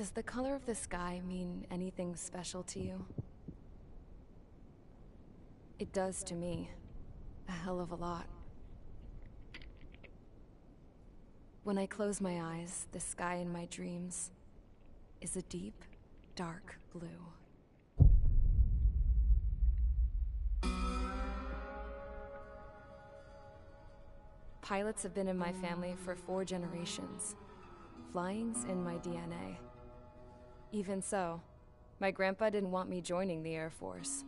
Does the color of the sky mean anything special to you? It does to me. A hell of a lot. When I close my eyes, the sky in my dreams is a deep, dark blue. Pilots have been in my family for 4 generations. Flying's in my DNA. Even so, my grandpa didn't want me joining the Air Force.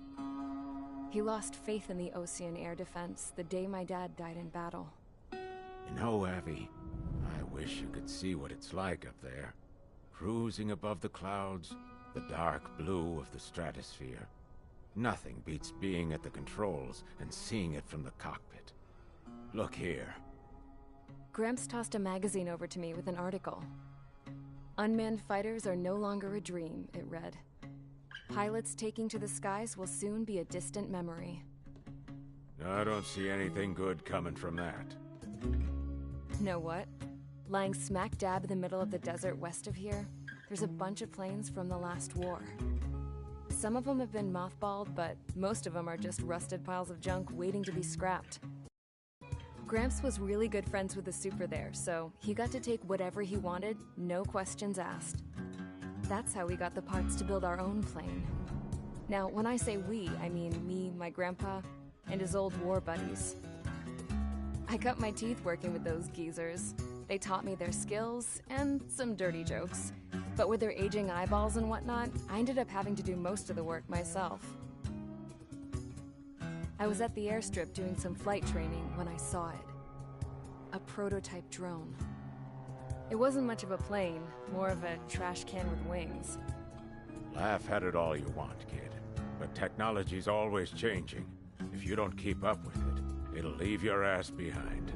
He lost faith in the Ocean Air Defense the day my dad died in battle. You know, Abby, I wish you could see what it's like up there. Cruising above the clouds, the dark blue of the stratosphere. Nothing beats being at the controls and seeing it from the cockpit. Look here. Gramps tossed a magazine over to me with an article. Unmanned fighters are no longer a dream, it read. Pilots taking to the skies will soon be a distant memory. I don't see anything good coming from that. Know what? Lying smack dab in the middle of the desert west of here, there's a bunch of planes from the last war. Some of them have been mothballed, but most of them are just rusted piles of junk waiting to be scrapped. Gramps was really good friends with the super there, so he got to take whatever he wanted, no questions asked. That's how we got the parts to build our own plane. Now, when I say we, I mean me, my grandpa, and his old war buddies. I cut my teeth working with those geezers. They taught me their skills, and some dirty jokes. But with their aging eyeballs and whatnot, I ended up having to do most of the work myself. I was at the airstrip doing some flight training when I saw it. A prototype drone. It wasn't much of a plane, more of a trash can with wings. Laugh at it all you want, kid. But technology's always changing. If you don't keep up with it, it'll leave your ass behind.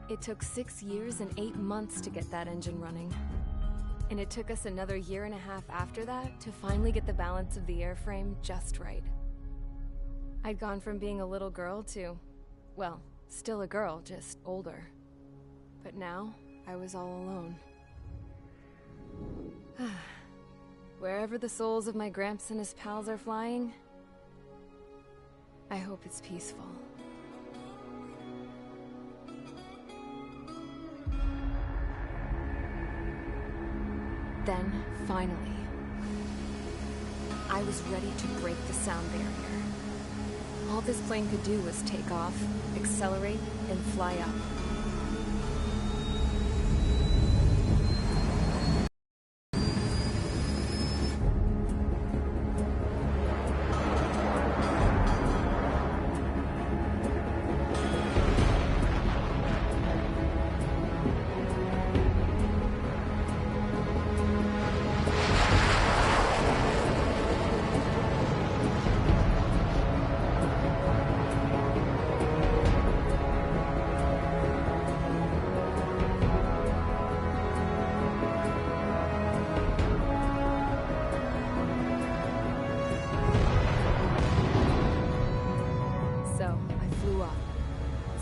It took 6 years and 8 months to get that engine running. And it took us another 1.5 years after that to finally get the balance of the airframe just right. I'd gone from being a little girl to, well, still a girl, just older. But now, I was all alone. Wherever the souls of my Gramps and his pals are flying, I hope it's peaceful. Then, finally, I was ready to break the sound barrier. All this plane could do was take off, accelerate, and fly up.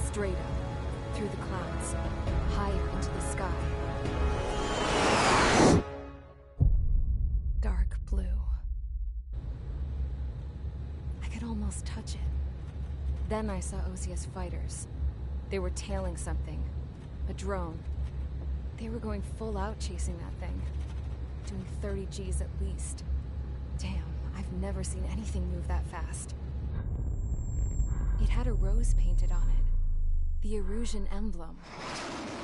Straight up, through the clouds, higher into the sky. Dark blue. I could almost touch it. Then I saw OCS fighters. They were tailing something. A drone. They were going full out chasing that thing. Doing 30 Gs at least. Damn, I've never seen anything move that fast. It had a rose painted on it. The Erusian emblem.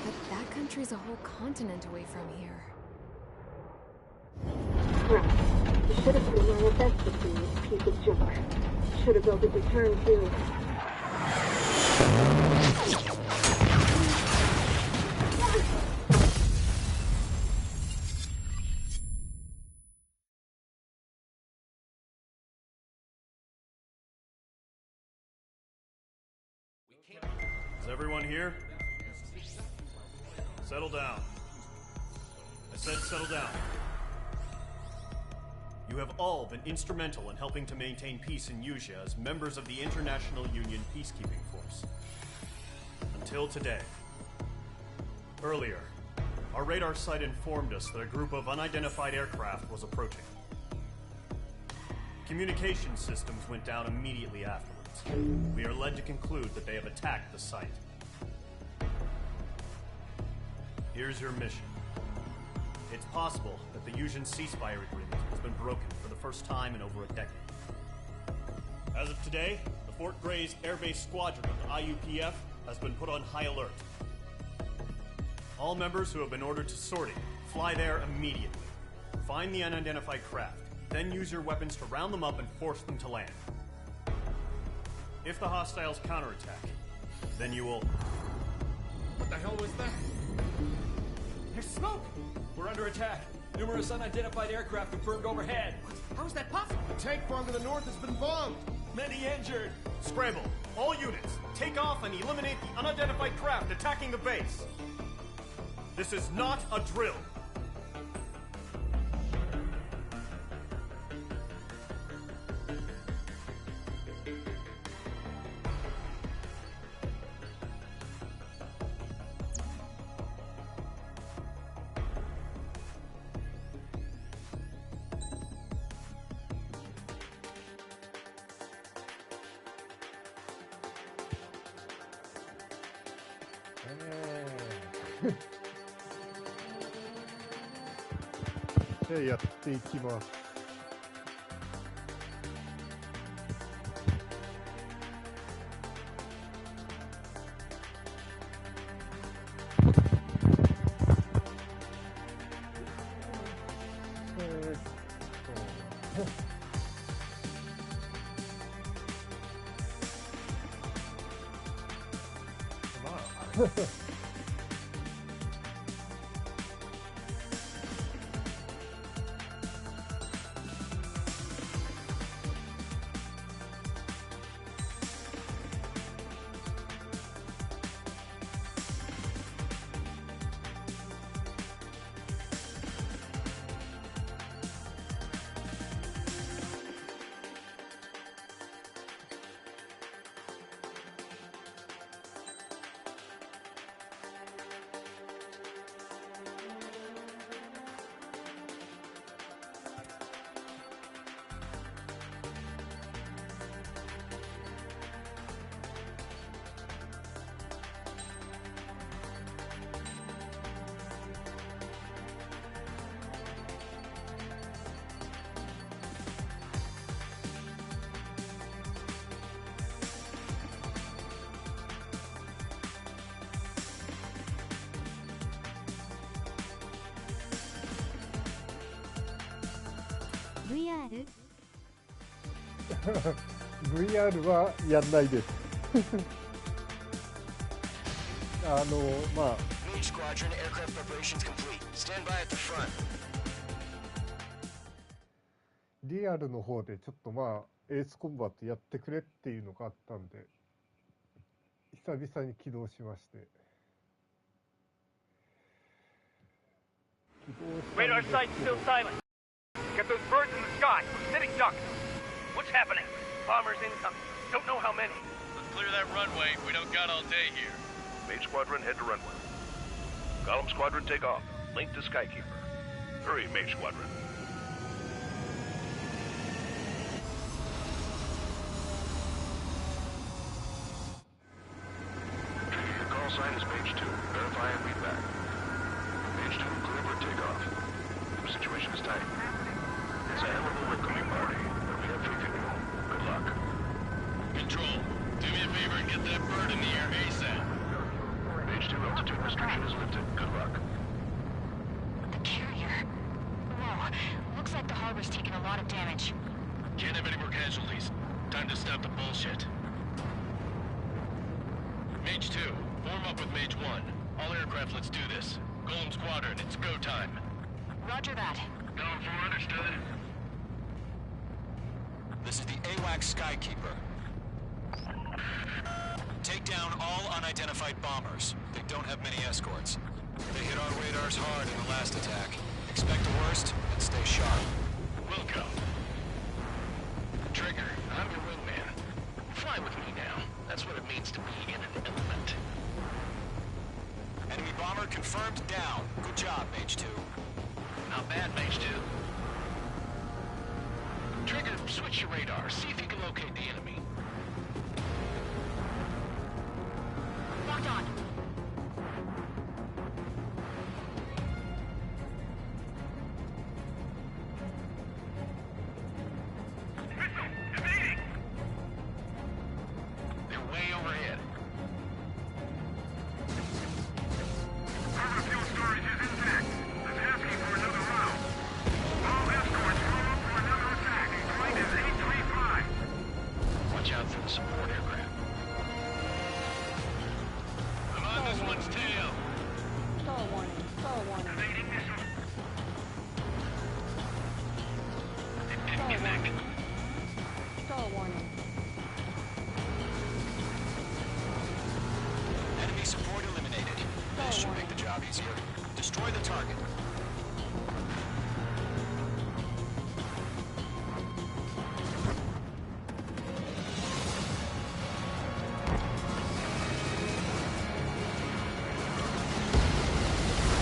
But that country's a whole continent away from here. Right. You should have been wearing a vest between this piece of junk. Should have built a return too. Is everyone here? Settle down. I said settle down. You have all been instrumental in helping to maintain peace in Usea as members of the International Union Peacekeeping Force. Until today. Earlier, Our radar site informed us that a group of unidentified aircraft was approaching. Communication systems went down immediately afterwards. We are led to conclude that they have attacked the site. Here's your mission. It's possible that the Yuuzhan ceasefire agreement has been broken for the first time in over a decade. As of today, the Fort Gray's Air Base Squadron of the IUPF has been put on high alert. All members who have been ordered to sortie, fly there immediately. Find the unidentified craft, then use your weapons to round them up and force them to land. If the hostiles counterattack, then you will... What the hell was that? There's smoke! We're under attack. Numerous unidentified aircraft confirmed overhead. What? How is that possible? The tank farm to the north has been bombed. Many injured. Scramble, all units, take off and eliminate the unidentified craft attacking the base. This is not a drill.やっていきます。VR? VR はやんないです。まあ Main Squadron, aircraft preparations complete. Stand by at the front. リアルの方でちょっとまあエースコンバットやってくれっていうのがあったんで久々に起動しまして。Radar site still silent. Get those birds in the sky. We're sitting ducks. What's happening? Bombers incoming. Don't know how many. Let's clear that runway. We don't got all day here. Main Squadron, head to runway. Column Squadron, take off. Link to Skykeeper. Hurry, Main Squadron. Your call sign is Page 2. Verify and read back. Page 2, clear for takeoff. The situation is tight. It's a hell of a welcoming party, but we have faith in you. Good luck. Control, do me a favor and get that bird in the air ASAP. Page 2, altitude restriction is lifted. Good luck. The carrier? Whoa, looks like the harbor's taken a lot of damage. Can't have any more casualties. Time to stop the bullshit. Mage 2, form up with Mage 1. All aircraft, let's do this. Golem Squadron, it's go time. Roger that. Going for understood. This is the AWACS Skykeeper. Take down all unidentified bombers. They don't have many escorts. They hit our radars hard in the last attack. Expect the worst and stay sharp. Wilco. Trigger, I'm your wingman. Fly with me now. That's what it means to be in an element. Enemy bomber bomber confirmed down. Good job, Mage 2. Not bad, Mage 2. Trigger, switch your radar. See if you can locate the enemy. Locked on. They're way overhead. Fuel storage is intact. I'm asking for another round. All escorts roll up for another attack. Flight is 835. Watch out for the support aircraft. I'm on this one's tail. Stall warning. Stall warning. Evading missile. They didn't connect. Stall warning. Enemy support eliminated. This should make the job easier. Destroy the target.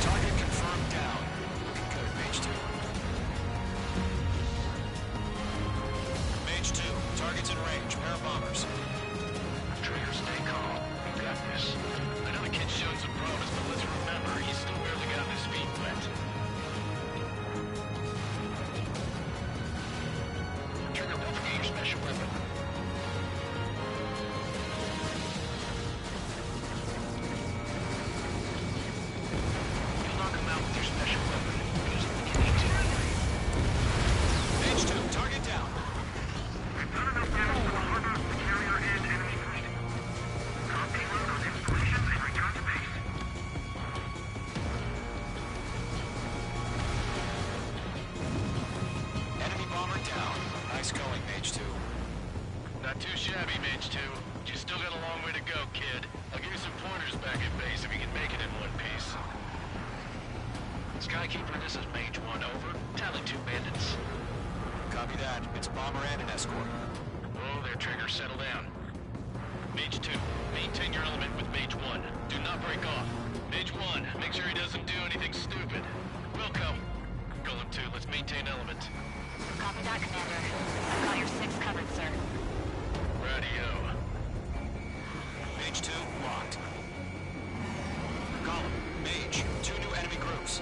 Target confirmed down. Looking good, Mage 2. Mage 2, target's in range. Pair of bombers. Trigger, stay calm. You got this. I know the kid's shown some promise, but let's remember, he's still barely got his feet wet. Trigger, don't forget your special weapon. You'll knock him out with your special weapon. Use it when you need to. Mage 2, target down. We've done enough damage to the harbor, the carrier, and enemy fleet. Drop payload on installations and return to base. Enemy bomber down. Nice going, Mage 2. Not too shabby, Mage 2. But you still got a long way to go, kid. I'll give you some pointers back at base if you can make it in one piece. Skykeeper, this is Mage 1, over. Tally 2 bandits. Copy that. It's a bomber and an escort. Oh, their trigger, settle down. Mage 2, maintain your element with Mage 1. Do not break off. Mage 1, make sure he doesn't do anything stupid. Wilco. Golem 2, let's maintain element. Copy that, Commander. I've got your 6 covered, sir. Radio. Mage 2, locked. Column, Mage, 2 new enemy groups.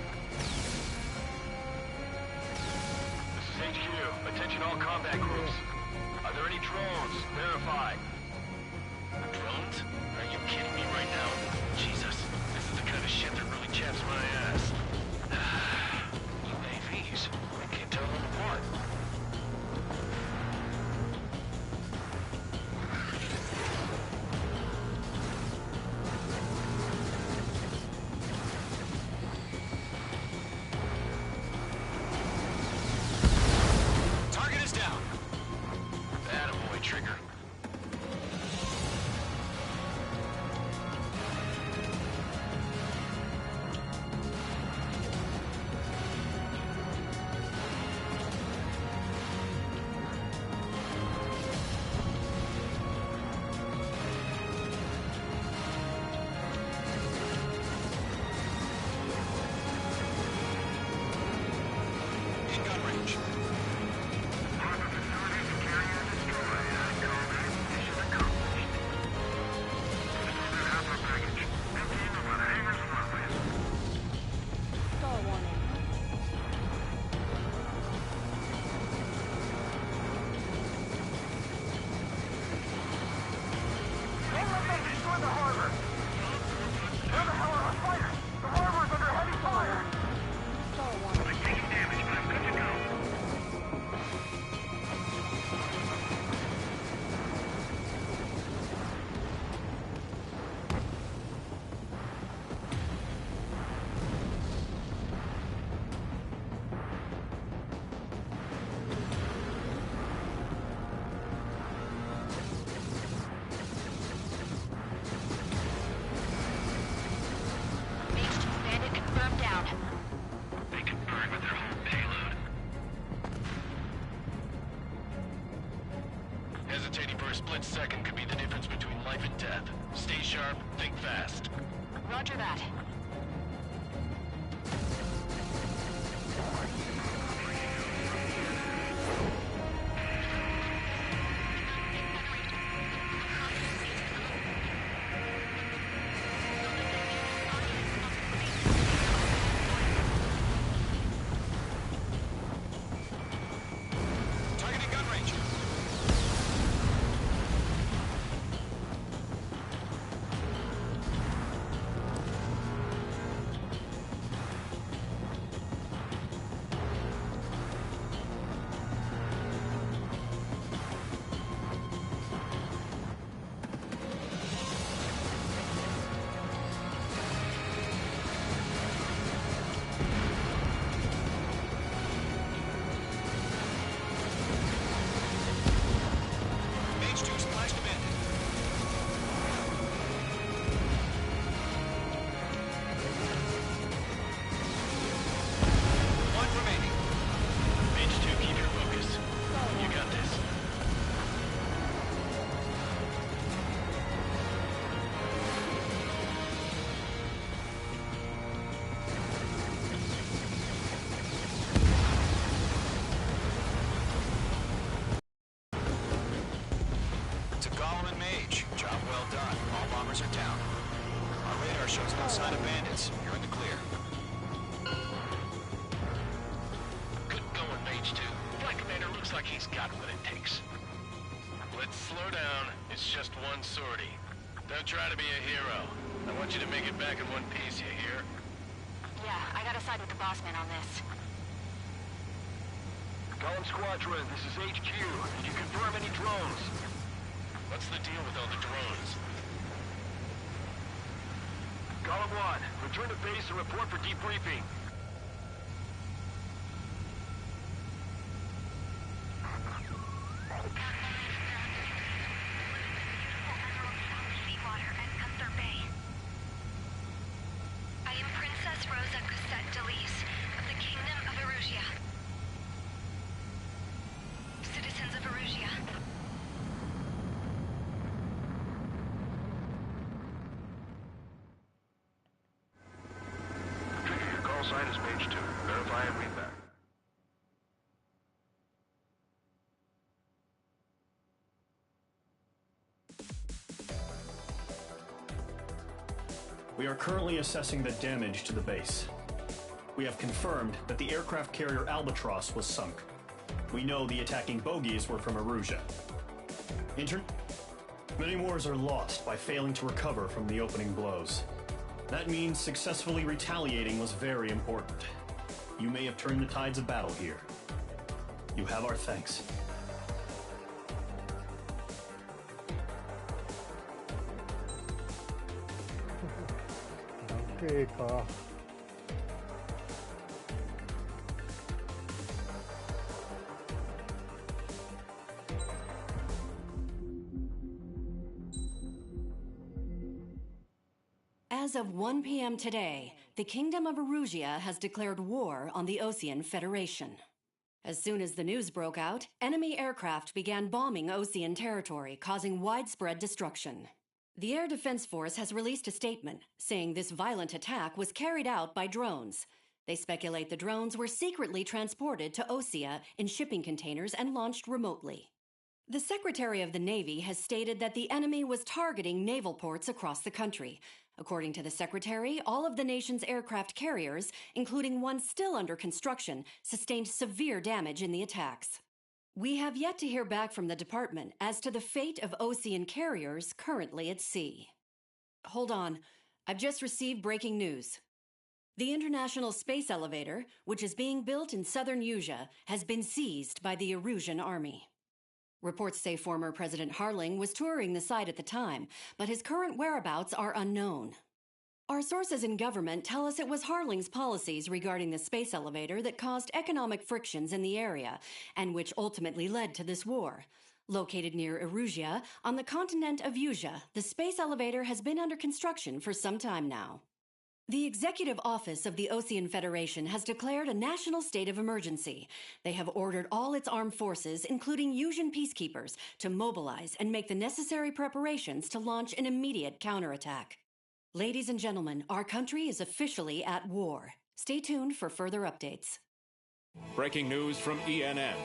This is HQ. Attention all combat groups. Are there any drones? Verify. Drones? Are you kidding me right now? Jesus, this is the kind of shit that really chaps my ass. UAVs? I can't tell them apart. Target is down. Attaboy, Trigger. In gun range. Harbor facilities and carrier destroyed. Combat mission accomplished. Disordered hopper package. Emptying about hangars and runways. Stall warning. Don't let them destroy the harbor! Where the hell are our fighters? The harbor's under heavy fire! Stall warning. I'm taking damage, but I'm good to go. Mage 2 bandit confirmed down. They can burn with their whole payload. Hesitating for a split second could be the difference between life and death. Stay sharp, think fast. Roger that. shows no sign of bandits. You're in the clear. Good going, Page 2. Flight Commander looks like he's got what it takes. Let's slow down. It's just one sortie. Don't try to be a hero. I want you to make it back in one piece, you hear? Yeah, I gotta side with the boss man on this. Column Squadron, this is HQ. Did you confirm any drones? What's the deal with all the drones? Column 1, return to base and report for debriefing. I am Princess Rosa Cosette Delise of the Kingdom of Erusia. Citizens of Erusia. Trigger, your call sign is Page 2. Verify and read back. We are currently assessing the damage to the base. We have confirmed that the aircraft carrier Albatross was sunk. We know the attacking bogies were from Erusia. Many wars are lost by failing to recover from the opening blows. That means successfully retaliating was very important. You may have turned the tides of battle here. You have our thanks. Okay, ka. As of 1 p.m. today, the Kingdom of Erusia has declared war on the Osean Federation. As soon as the news broke out, enemy aircraft began bombing Osean territory, causing widespread destruction. The Air Defense Force has released a statement saying this violent attack was carried out by drones. They speculate the drones were secretly transported to Osea in shipping containers and launched remotely. The Secretary of the Navy has stated that the enemy was targeting naval ports across the country. According to the Secretary, all of the nation's aircraft carriers, including one still under construction, sustained severe damage in the attacks. We have yet to hear back from the department as to the fate of Osean carriers currently at sea. Hold on. I've just received breaking news. The International Space Elevator, which is being built in southern Usea, has been seized by the Erusian army. Reports say former President Harling was touring the site at the time, but his current whereabouts are unknown. Our sources in government tell us it was Harling's policies regarding the space elevator that caused economic frictions in the area, and which ultimately led to this war. Located near Erusia, on the continent of Usea, the space elevator has been under construction for some time now. The Executive Office of the Osean Federation has declared a national state of emergency. They have ordered all its armed forces, including Usian peacekeepers, to mobilize and make the necessary preparations to launch an immediate counterattack. Ladies and gentlemen, our country is officially at war. Stay tuned for further updates. Breaking news from ENN.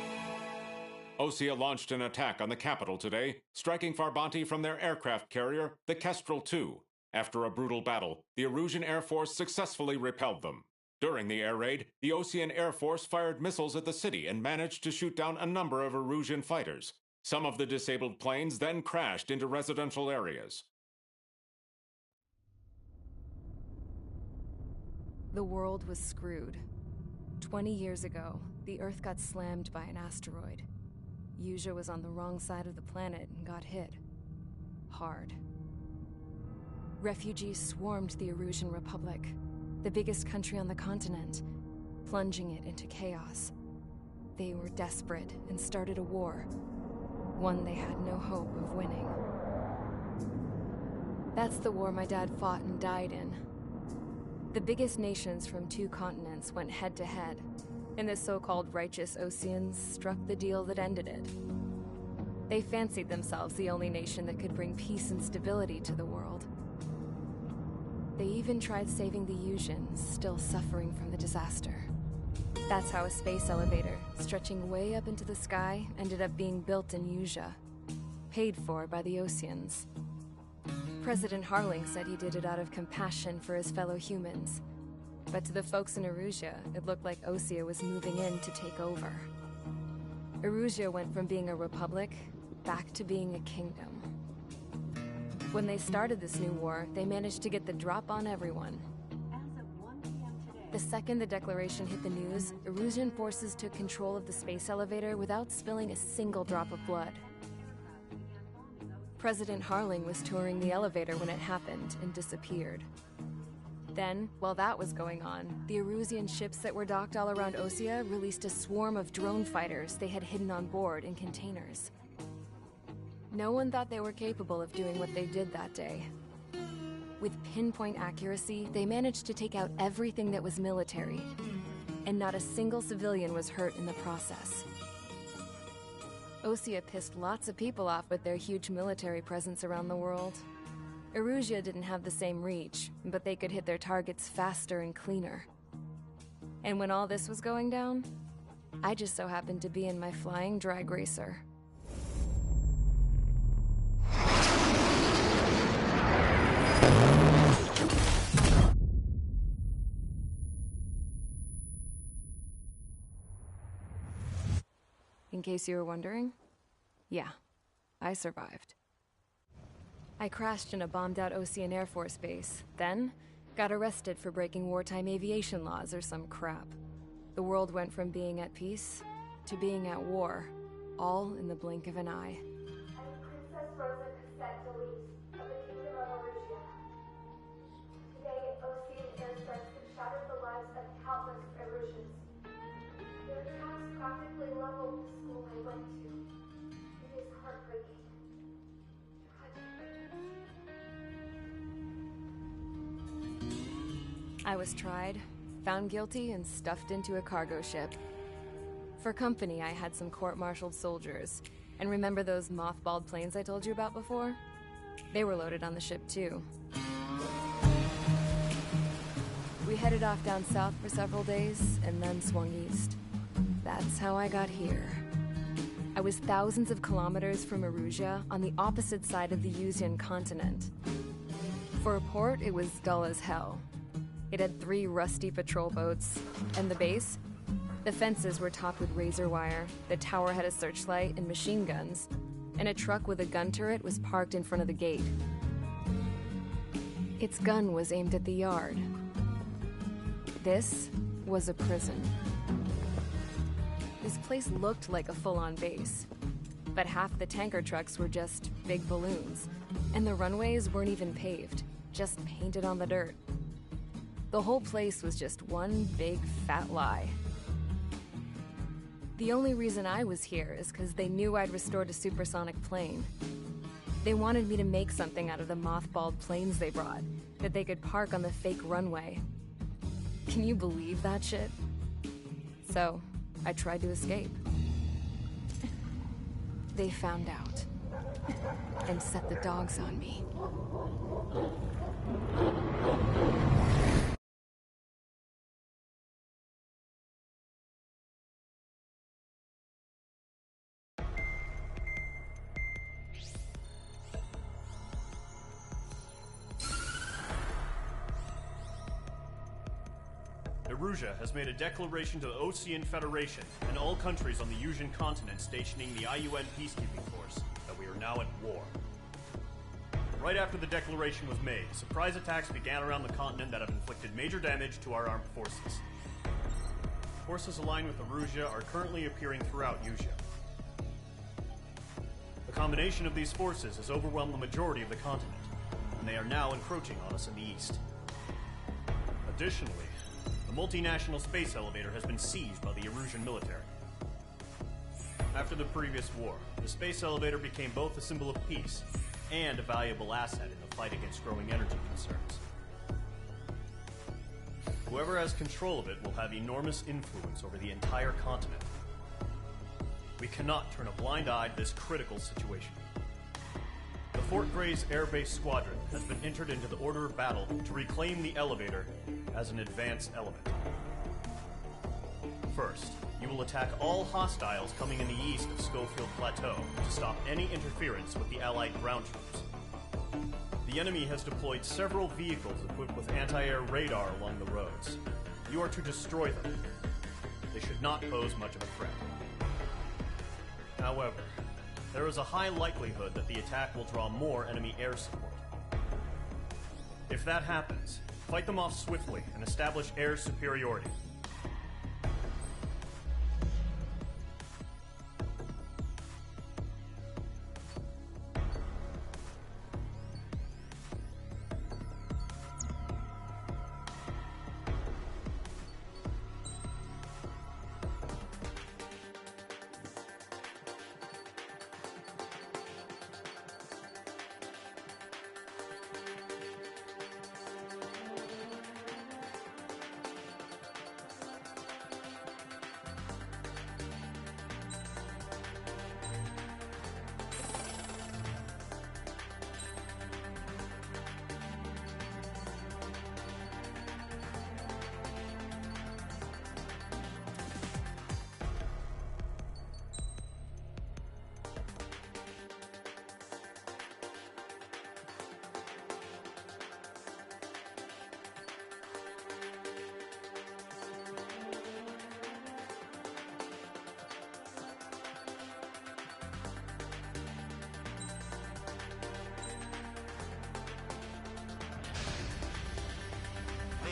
Osea launched an attack on the capital today, striking Farbanti from their aircraft carrier, the Kestrel II. After a brutal battle, the Erusian Air Force successfully repelled them. During the air raid, the Osean Air Force fired missiles at the city and managed to shoot down a number of Erusian fighters. Some of the disabled planes then crashed into residential areas. The world was screwed. 20 years ago, the Earth got slammed by an asteroid. Usea was on the wrong side of the planet and got hit. Hard. Refugees swarmed the Erusian Republic, the biggest country on the continent, plunging it into chaos. They were desperate and started a war, one they had no hope of winning. That's the war my dad fought and died in. The biggest nations from 2 continents went head-to-head, and the so-called righteous Oseans struck the deal that ended it. They fancied themselves the only nation that could bring peace and stability to the world. They even tried saving the Usians, still suffering from the disaster. That's how a space elevator, stretching way up into the sky, ended up being built in Usea, paid for by the Oseans. President Harling said he did it out of compassion for his fellow humans. But to the folks in Erusea, it looked like Osea was moving in to take over. Erusea went from being a republic back to being a kingdom. When they started this new war, they managed to get the drop on everyone. The second the declaration hit the news, Erusian forces took control of the space elevator without spilling a single drop of blood. President Harling was touring the elevator when it happened and disappeared. Then, while that was going on, the Erusian ships that were docked all around Osea released a swarm of drone fighters they had hidden on board in containers. No one thought they were capable of doing what they did that day. With pinpoint accuracy, they managed to take out everything that was military, and not a single civilian was hurt in the process. Osea pissed lots of people off with their huge military presence around the world. Erusea didn't have the same reach, but they could hit their targets faster and cleaner. And when all this was going down, I just so happened to be in my flying drag racer. In case you were wondering, yeah, I survived. I crashed in a bombed-out Osean Air Force base, then got arrested for breaking wartime aviation laws or some crap. The world went from being at peace to being at war, all in the blink of an eye. Princess Rosa Cassette Delete of the Kingdom of Erusea. Today, Osean airstrikes have shattered the lives of countless Erusians. Their attacks practically leveled the school I went to. It is heartbreaking. I was tried, found guilty, and stuffed into a cargo ship. For company, I had some court-martialed soldiers. And remember those mothballed planes I told you about before? They were loaded on the ship, too. We headed off down south for several days, and then swung east. That's how I got here. I was thousands of kilometers from Erusea, on the opposite side of the Usian continent. For a port, it was dull as hell. It had 3 rusty patrol boats, and the base? The fences were topped with razor wire, the tower had a searchlight and machine guns, and a truck with a gun turret was parked in front of the gate. Its gun was aimed at the yard. This was a prison. This place looked like a full-on base, but half the tanker trucks were just big balloons, and the runways weren't even paved, just painted on the dirt. The whole place was just one big fat lie. The only reason I was here is because they knew I'd restored a supersonic plane. They wanted me to make something out of the mothballed planes they brought, that they could park on the fake runway. Can you believe that shit? So, I tried to escape. They found out, and set the dogs on me. Erusea has made a declaration to the Osean Federation and all countries on the Usian continent stationing the IUN peacekeeping force that we are now at war. Right after the declaration was made, surprise attacks began around the continent that have inflicted major damage to our armed forces. Forces aligned with Erusea are currently appearing throughout Usia. The combination of these forces has overwhelmed the majority of the continent, and they are now encroaching on us in the east. Additionally, the multinational space elevator has been seized by the Erusian military. After the previous war, the space elevator became both a symbol of peace and a valuable asset in the fight against growing energy concerns. Whoever has control of it will have enormous influence over the entire continent. We cannot turn a blind eye to this critical situation. The Fort Gray's Air Base Squadron has been entered into the order of battle to reclaim the elevator as an advance element. First, you will attack all hostiles coming in the east of Schofield Plateau to stop any interference with the Allied ground troops. The enemy has deployed several vehicles equipped with anti-air radar along the roads. You are to destroy them. They should not pose much of a threat. However, there is a high likelihood that the attack will draw more enemy air support. If that happens, fight them off swiftly and establish air superiority.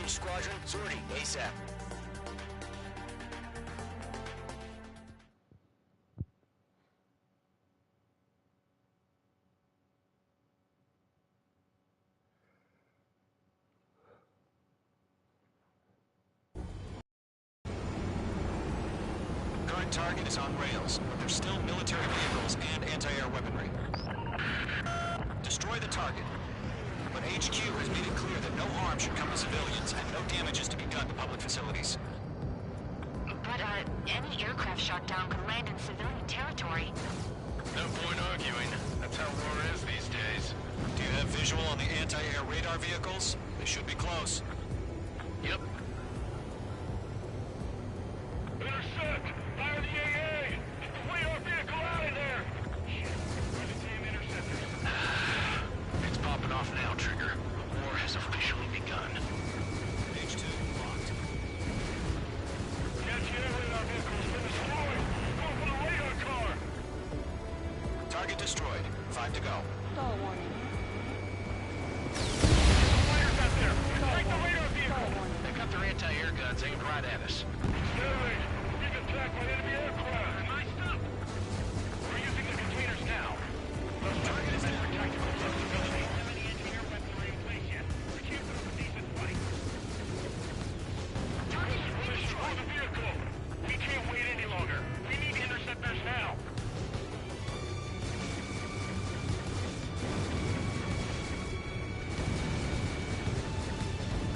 Squadron, sortie, ASAP. Current target is on rails, but there's still military vehicles and anti-air weaponry. Destroy the target. But HQ has made it clear that no harm should come to civilians and no damage is to be done to public facilities. But, any aircraft shot down could land in civilian territory. No point arguing. That's how war is these days. Do you have visual on the anti-air radar vehicles? They should be close. Yep. Intercept! Fire the AA! Get the radar vehicle out of there! Shit, where the damn interceptors? It's popping off now, Trigger. The war has officially begun. H2 locked. Anti-air radar vehicle's been destroyed! Go for the radar car! Target destroyed. 5 to go. Stall warning. Fighters out there! Take the radar vehicle! They've got their anti-air guns aimed right at us. Stay! Being attacked by enemy aircraft! Am I stuck? We're using the containers now. Those targets have been tactical flexibility. How many anti-air weaponry in place yet? We can't put up a decent fight. Destroy the vehicle! We can't wait any longer. We need interceptors now.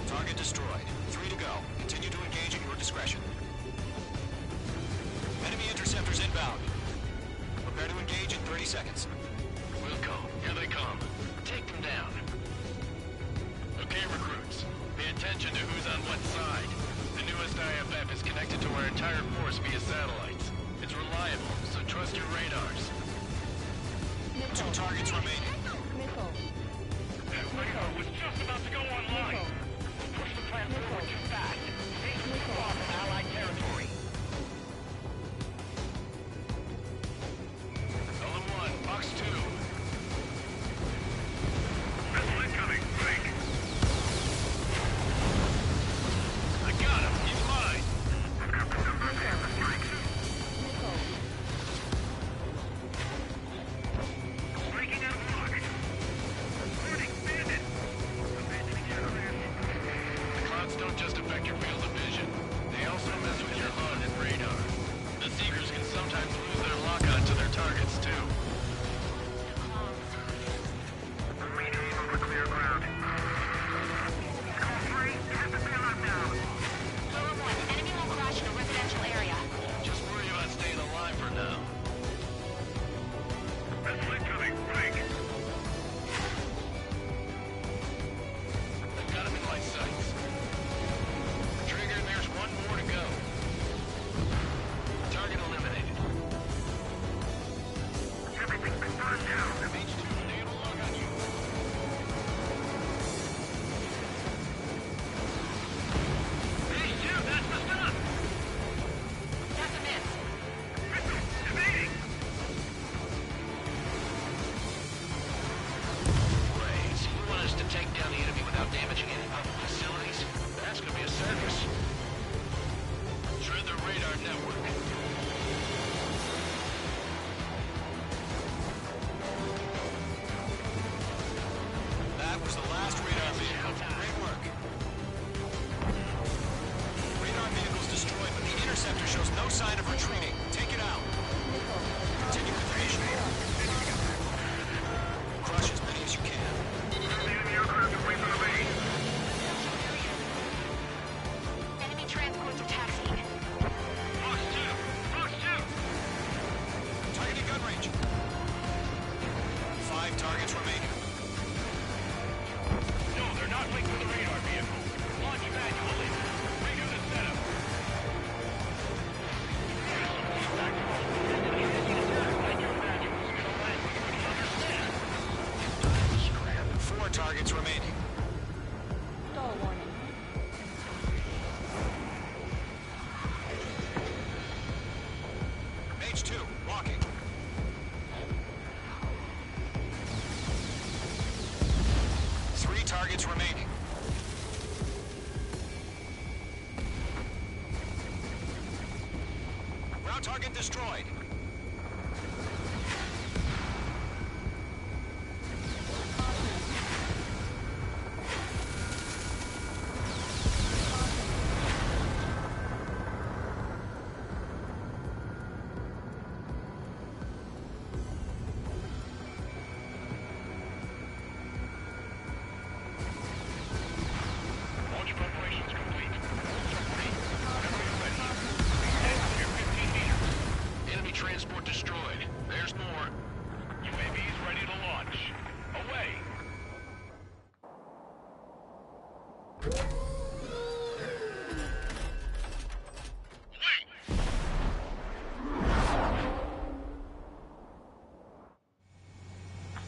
Target destroyed. 3 to go. Continue to engage at your discretion. Enemy interceptors inbound. Prepare to engage in 30 seconds. Wilco, here they come. Take them down. Okay, recruits. Pay attention to who's on what side. The newest IFF is connected to our entire force via satellites. It's reliable, so trust your radars. 2 targets remaining. Missile. That radar was just about to go online. Push the plan forward too fast. Take them off in Allied territory. Element 1, Box 2. Missile incoming. Break. I got him. He's mine. Breaking out of lock. Reporting bandit. Abandoning area. The clouds don't just affect your field of vision. They also mess with your HUD and radar. The Seekers can sometimes lose their lock-on to their targets, too. Remaining over clear ground. Call 3, you have to bail out now. Lower 1, enemy will crash in a residential area. Just worry about staying alive for now. Vessel incoming. Break. I've got him in my sights. Trigger, Target destroyed. Launch preparations complete. Enemy transport destroyed. There's more. UAVs ready to launch. Away!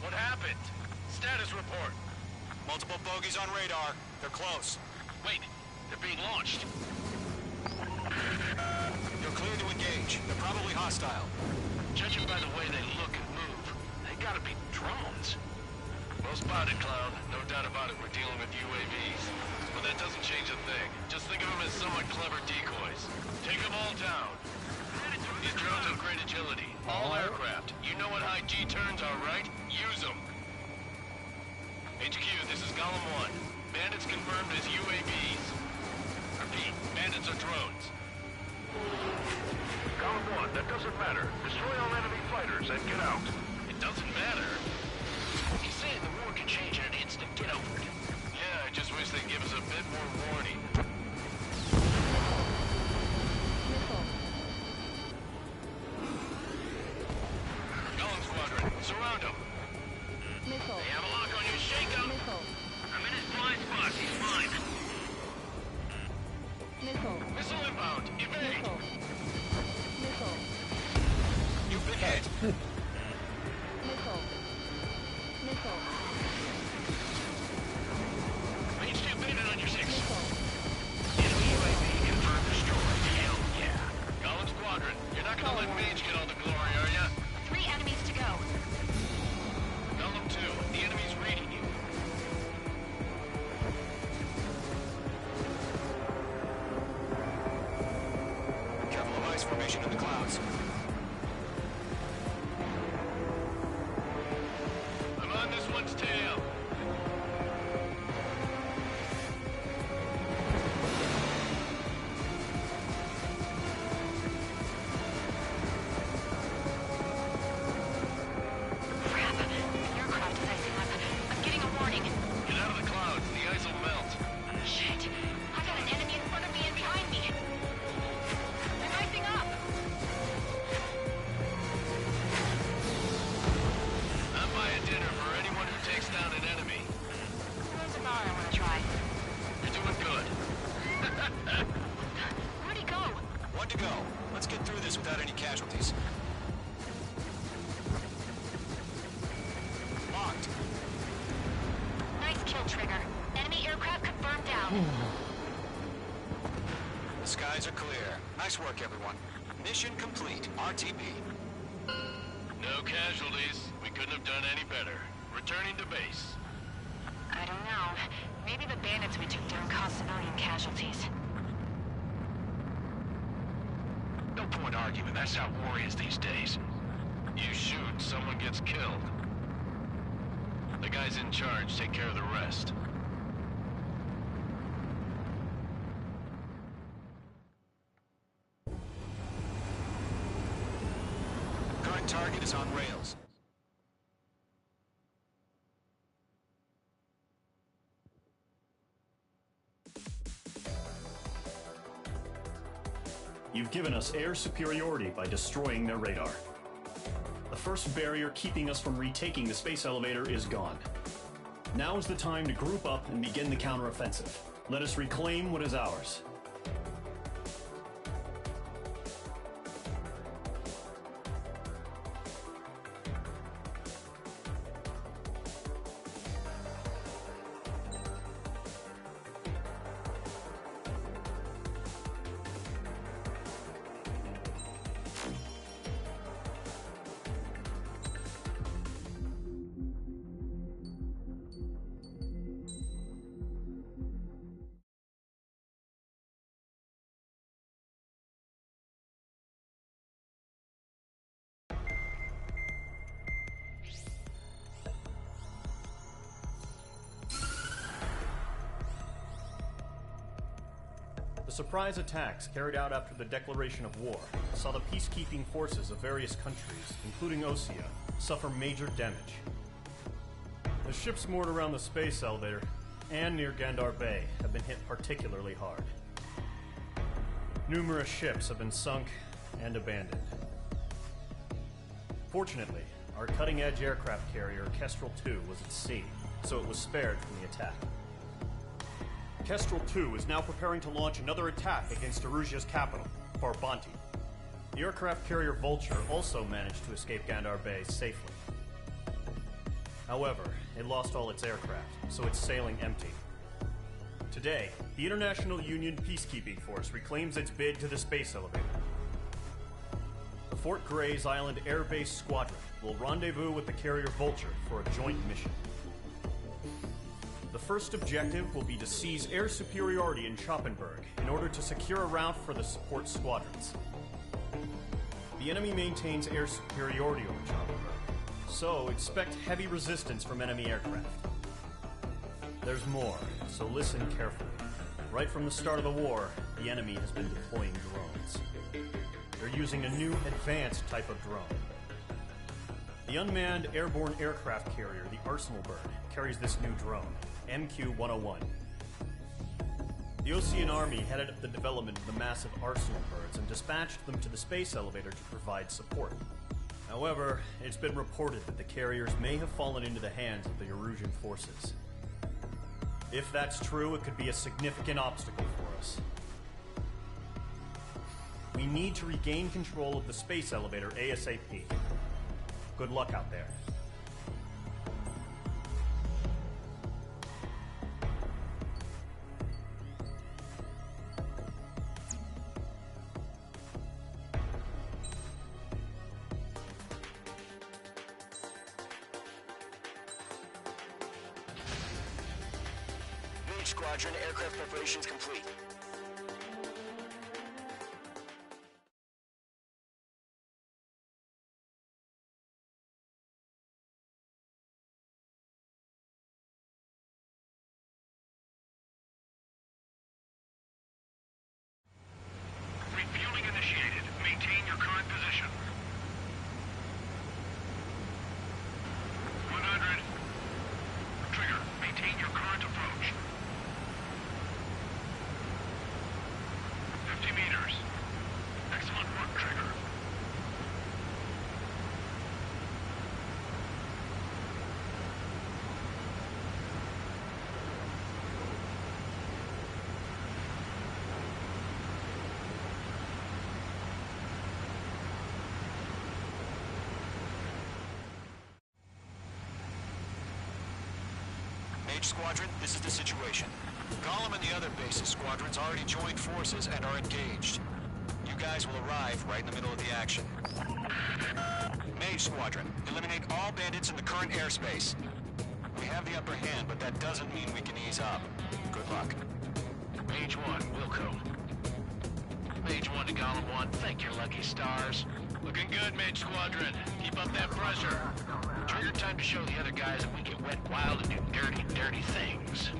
What happened? Status report. Multiple bogies on radar. They're close. Wait, they're being launched. You're clear to engage. They're probably hostile. Judging by the way they look and move, they gotta be drones. Well spotted, Cloud. No doubt about it, we're dealing with UAVs. But that doesn't change a thing. Just think of them as somewhat clever decoys. Take them all down. These drones have great agility. All aircraft. You know what high G turns are, right? Use them. HQ, this is Golem 1. Bandits confirmed as UAVs. Repeat, bandits are drones. Golem 1, that doesn't matter. Destroy all enemy fighters and get out. It doesn't matter? He's saying the war can change in an instant. Get over it. Yeah, I just wish they'd give us a bit more warning. Golem Squadron, surround him. Missile. They have a lock on you. Shake him. Missile. I'm in his blind spot. He's mine. Missile. Missile inbound. Evade. Missile. Missile. You've been hit. Missile. Missile. Range 2 bandit on your 6. Missile. Enemy UAV confirmed destroyed. Hell yeah. Golem Squadron, you're not gonna let Mage get all the glory, are ya? 3 enemies to go. Golem 2, the enemy's reading you. Careful of ice formation in the clouds. I'm on this one's tail. Crap. The aircraft is icing up. I'm getting a warning. Get out of the clouds, the ice will melt. Shit. I got an enemy in front of me and behind me. They're icing up. I'm buying dinner for anyone who takes down an enemy. There's another I want to try. You're doing good. Where'd he go? One to go. Let's get through this without any casualties. Locked. Nice kill, Trigger. Enemy aircraft confirmed down. The skies are clear. Nice work, everyone. Mission complete. RTB. No casualties. We couldn't have done any better. Returning to base. I don't know. Maybe the bandits we took down caused civilian casualties. No point arguing. That's how war is these days. You shoot, someone gets killed. The guys in charge take care of the rest. Current target is on rails. You've given us air superiority by destroying their radar. The first barrier keeping us from retaking the space elevator is gone. Now is the time to group up and begin the counteroffensive. Let us reclaim what is ours. The surprise attacks carried out after the declaration of war saw the peacekeeping forces of various countries, including Osea, suffer major damage. The ships moored around the space elevator and near Gandar Bay have been hit particularly hard. Numerous ships have been sunk and abandoned. Fortunately, our cutting-edge aircraft carrier Kestrel 2 was at sea, so it was spared from the attack. Kestrel 2 is now preparing to launch another attack against Erusia's capital, Farbanti. The aircraft carrier Vulture also managed to escape Gandar Bay safely. However, it lost all its aircraft, so it's sailing empty. Today, the International Union Peacekeeping Force reclaims its bid to the space elevator. The Fort Gray's Island Air Base Squadron will rendezvous with the carrier Vulture for a joint mission. The first objective will be to seize air superiority in Schoppenberg in order to secure a route for the support squadrons. The enemy maintains air superiority over Schoppenberg, so expect heavy resistance from enemy aircraft. There's more, so listen carefully. Right from the start of the war, the enemy has been deploying drones. They're using a new advanced type of drone. The unmanned airborne aircraft carrier, the Arsenal Bird, carries this new drone, MQ-101. The Ocean Army headed up the development of the massive Arsenal Birds and dispatched them to the space elevator to provide support. However, it's been reported that the carriers may have fallen into the hands of the Erusian forces. If that's true, it could be a significant obstacle for us. We need to regain control of the space elevator ASAP. Good luck out there. Squadron, aircraft preparations complete. Refueling initiated. Maintain your current position. 100. Trigger, maintain your current approach. 50 meters. Excellent work, Trigger. Mage Squadron, this is the situation. Gollum and the other base's squadrons already joined forces and are engaged. You guys will arrive right in the middle of the action. Mage Squadron, eliminate all bandits in the current airspace. We have the upper hand, but that doesn't mean we can ease up. Good luck. Mage 1, Wilco. Mage 1 to Gollum 1, thank your lucky stars. Looking good, Mage Squadron. Keep up that pressure. Trigger time to show the other guys that we get wet wild and do dirty, dirty things.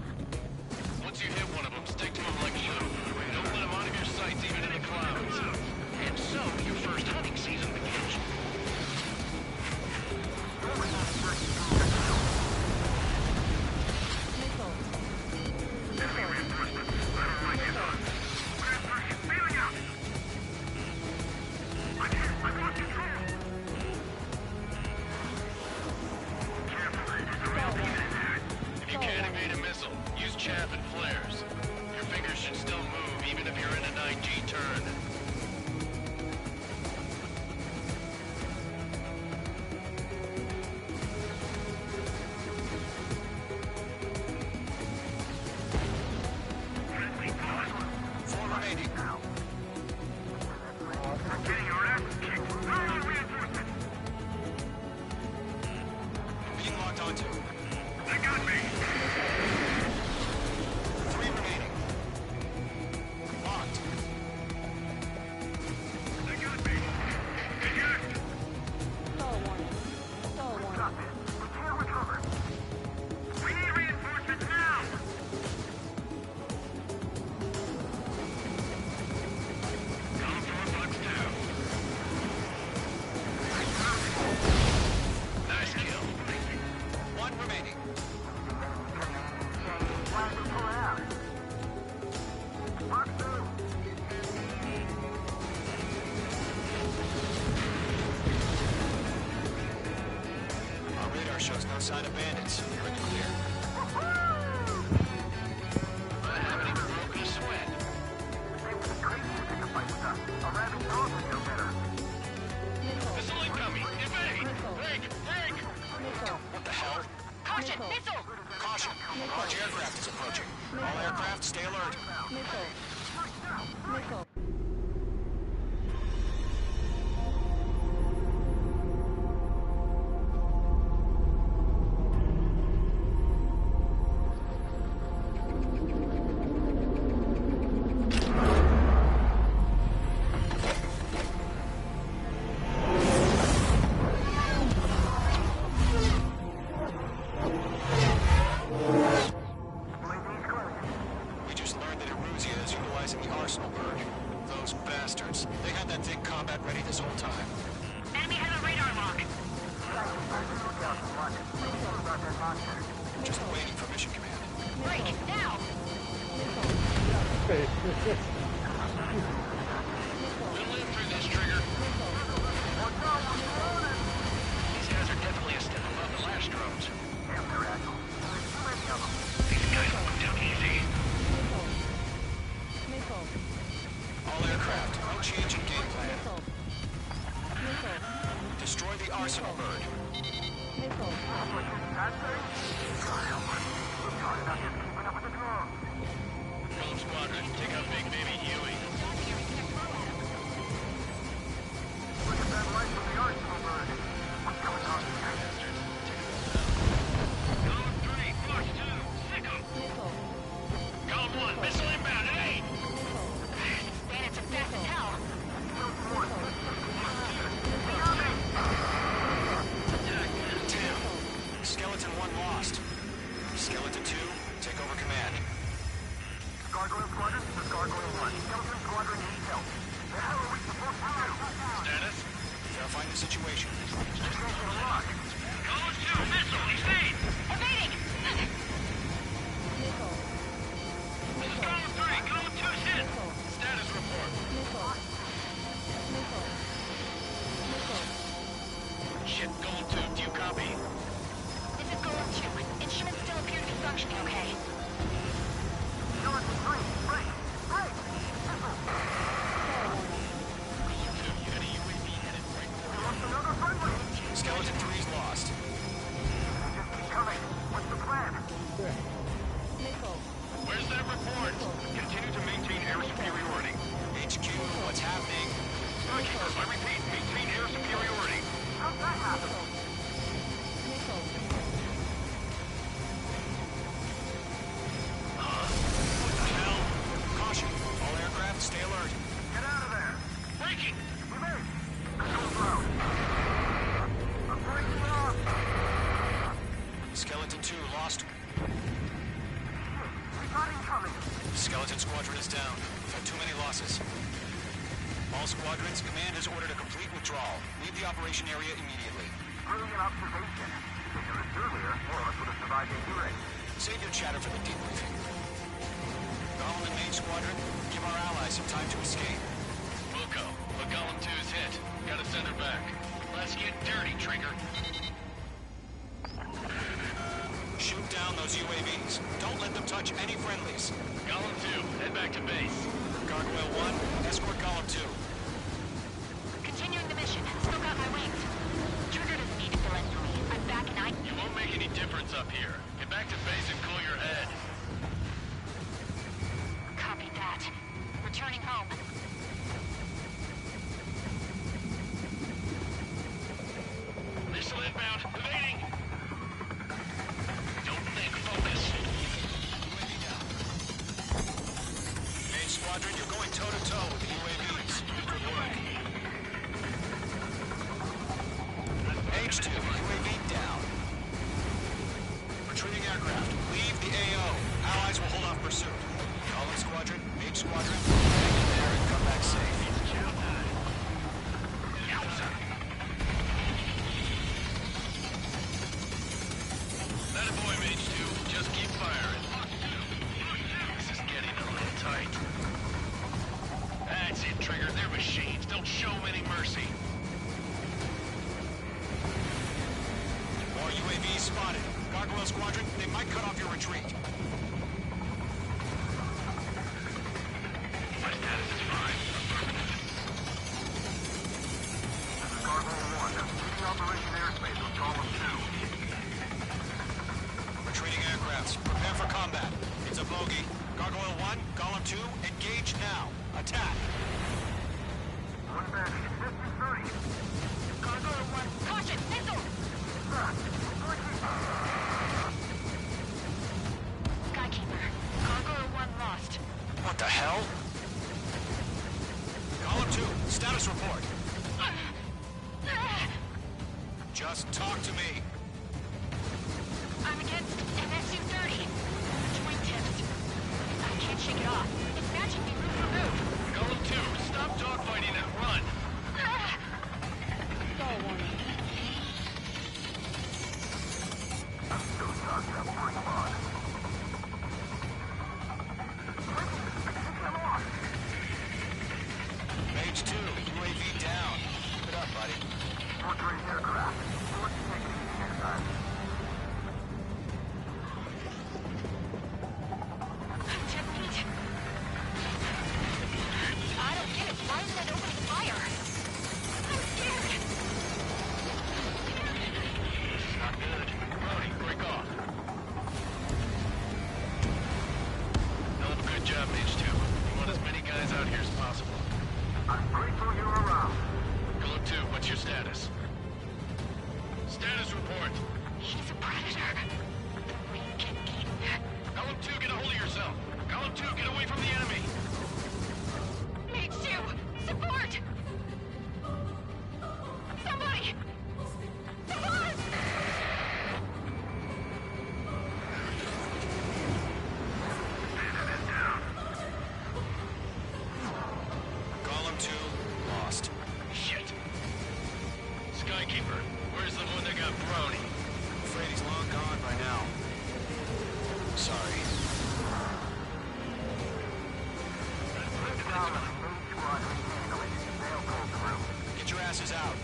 Once you hit one of them, stick to them like glue. Don't let them out of your sights, even in the clouds. And so, your first hunting season begins. If you can't evade a missile, use chaff and flares. Your fingers should still move even if you're in a 9G turn. Four remaining. Getting your ass kicked. Reinforcement. Being locked onto. They got me. 3 remaining. Locked. sign of bandits. You're in the clear. I haven't even broken a sweat. They would be crazy to pick a fight with us. A rabid dog would know better. Missile incoming! Evade! Break! What the hell? Caution! Missile! Caution! Large aircraft is approaching. All aircraft, stay alert. We just learned that Eruzia is utilizing the arsenal bird. Those bastards. They had that thing combat ready this whole time. Enemy has a radar lock. Just waiting for mission command. Break! Now! We'll live through this, Trigger. These guys are definitely a step above the last drones. These guys will go down easy. All aircraft, no change in game plan. Destroy the arsenal bird. Drone squadron, take out Big Baby Huey. Look at that light from the arsenal bird. What's going on here? Column 3, Force 2, sick 'em. Column 1, missile inbound, hey! Bandits are fast as hell. Damn. Skeleton 1 lost. Skeleton 2, take over command. Gargoyle Squadron, this is Gargoyle 1. Skeleton Squadron needs help. The hell are we supposed to do? Status? Verifying the situation. Just go for the rock. Column 2, missile, evade! Evading! This is Column 3, Column 2's hit! Status report. Shit, Column 2, do you copy? This is Golem 2. Instruments still appear to be functioning okay. Skeleton 3, break! Break! Missile! Column 2, you got a UAV headed right for We lost another friendly! Skeleton 3's lost. Just keep coming. What's the plan? Where's that report? Continue to maintain air superiority. HQ, what's happening? Starkeeper, I repeat, maintain air superiority. How's that happen? What the hell? Caution, all aircraft, stay alert. Get out of there! Breaking! Evade! Missile throw! I'm breaking off! Skeleton 2 lost. We got incoming! Skeleton Squadron is down. We've had too many losses. All squadrons, command has ordered a complete withdrawal. Leave the operation area immediately. Brilliant observation. If you were earlier, more of us would have survived a hearing. Save your chatter for the debriefing. Golem and Main Squadron, give our allies some time to escape. Wilco, but Column 2's hit. Gotta send her back. Let's get dirty, Trigger. Shoot down those UAVs. Don't let them touch any friendlies. Column 2, head back to base. Gargoyle 1, escort Column 2. Continuing the mission. Still got my wings. Trigger doesn't need to fill in for me. I'm back and You won't make any difference up here. Get back to base and cool your head. Copy that. Returning home. Missile inbound, evading! Don't think, focus. UAV down. Main Squadron, you're going toe-to-toe with the UAVs. Good work. H2, UAV down. Retreating aircraft, leave the AO. Allies will hold off pursuit. Golem Squadron, Mage Squadron, hang in there and come back safe. That a boy, Mage 2. Just keep firing. This is getting a little tight. That's it, Trigger. They're machines. Don't show 'em any mercy. More UAVs UAV spotted. Gargoyle Squadron, they might cut off your retreat. My status is fine. This is Gargoyle 1. Leading Operation Airspace with Column 2. Retreating aircrafts, prepare for combat. It's a bogey. Gargoyle 1, Column 2, engage now. Attack. One back. Distance 30. Gargoyle 1, caution, missile! Skykeeper, Gargoyle 1 lost. What the hell? Column 2, status report. Just talk to me. I'm against MSU-30. Joint tips. I can't shake it off. It's matching me move for move. Golem 2, stop dogfighting and run! Mage 2, UAV down. Keep it up, buddy. Portrait aircraft. Let's take it easy next time. Just need... I don't get it. Why isn't it opening fire? I'm scared. Not good. Brody, break off. Hell of a good job, Mage 2. We want as many guys out here as possible. I'm grateful you're around. Golem 2, what's your status? Status report. He's a predator. We can eat. Golem 2, get a hold of yourself. Golem 2, get away from the enemy. Mage 2, support! Somebody! Support! Column 2, lost. Shit. Skykeeper, where's the one that got Brony? I'm afraid he's long gone by now. Sorry. Get your asses out.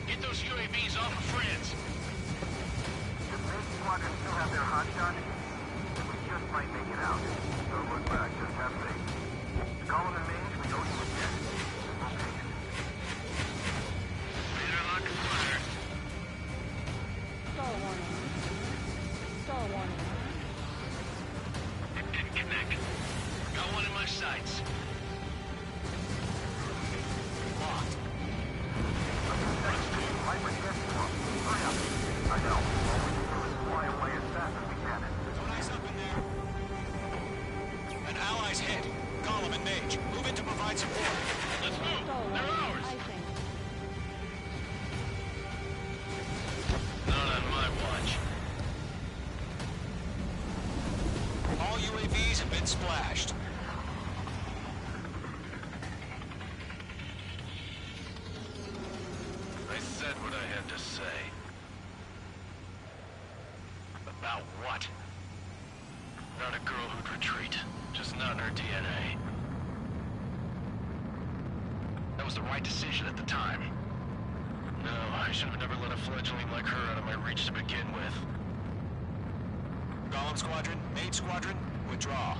Get those UAVs off of France. The main squadron still have their hot shot. We just might make it out. Don't look back, just have faith. Column and Mage, we owe you a debt. We'll take it. Better lock and fire. It didn't connect. Got one in my sights. Locked. Lightweight jet form. Hurry up. I know. All we need to do is fly away as fast as we can. Don't ice up in there. An ally's hit. Column and Mage, move in to provide support. Let's move. They're ours. Not on my watch. All UAVs have been splashed. I said what I had to say. About what? Not a girl who'd retreat. Just not in her DNA. That was the right decision at the time. No, I should have never let a fledgling like her out of my reach to begin with. Golem Squadron, Mage Squadron, withdraw.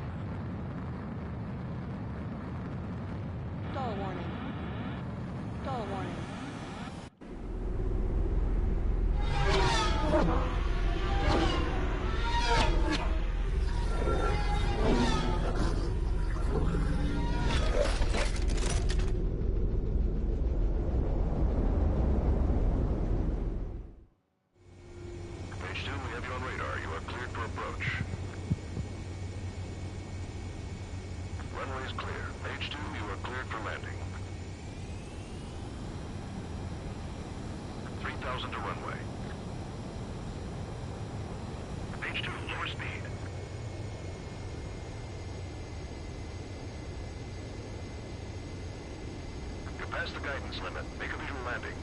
Stall warning. Stall warning. Mage 2, we have you on radar. You are cleared for approach. Runway is clear. Mage 2, you are cleared for landing. 3,000 to runway. Mage 2, lower speed. You're past the guidance limit. Make a visual landing.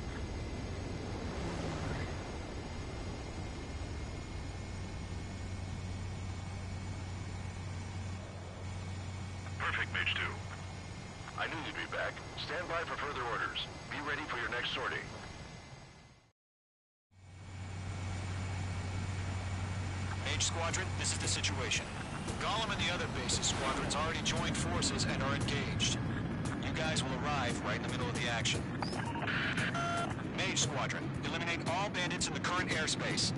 Perfect, Mage 2. I knew you'd be back. Stand by for further orders. Be ready for your next sortie. Squadron, this is the situation. Gollum and the other bases squadrons already joined forces and are engaged. You guys will arrive right in the middle of the action. Mage Squadron, eliminate all bandits in the current airspace.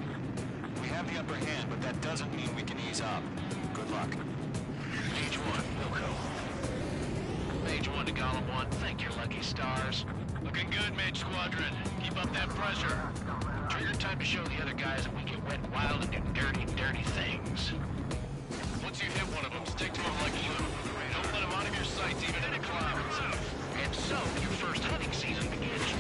We have the upper hand, but that doesn't mean we can ease up. Good luck. Mage 1, Wilco. Mage 1 to Gollum 1, thank your lucky stars. Looking good, Mage Squadron. Keep up that pressure. Trigger time to show the other guys that we get wet and wild and do dirty, dirty things. Once you hit one of them, stick to them like glue. Don't let them out of your sights, even in the clouds. And so, your first hunting season begins.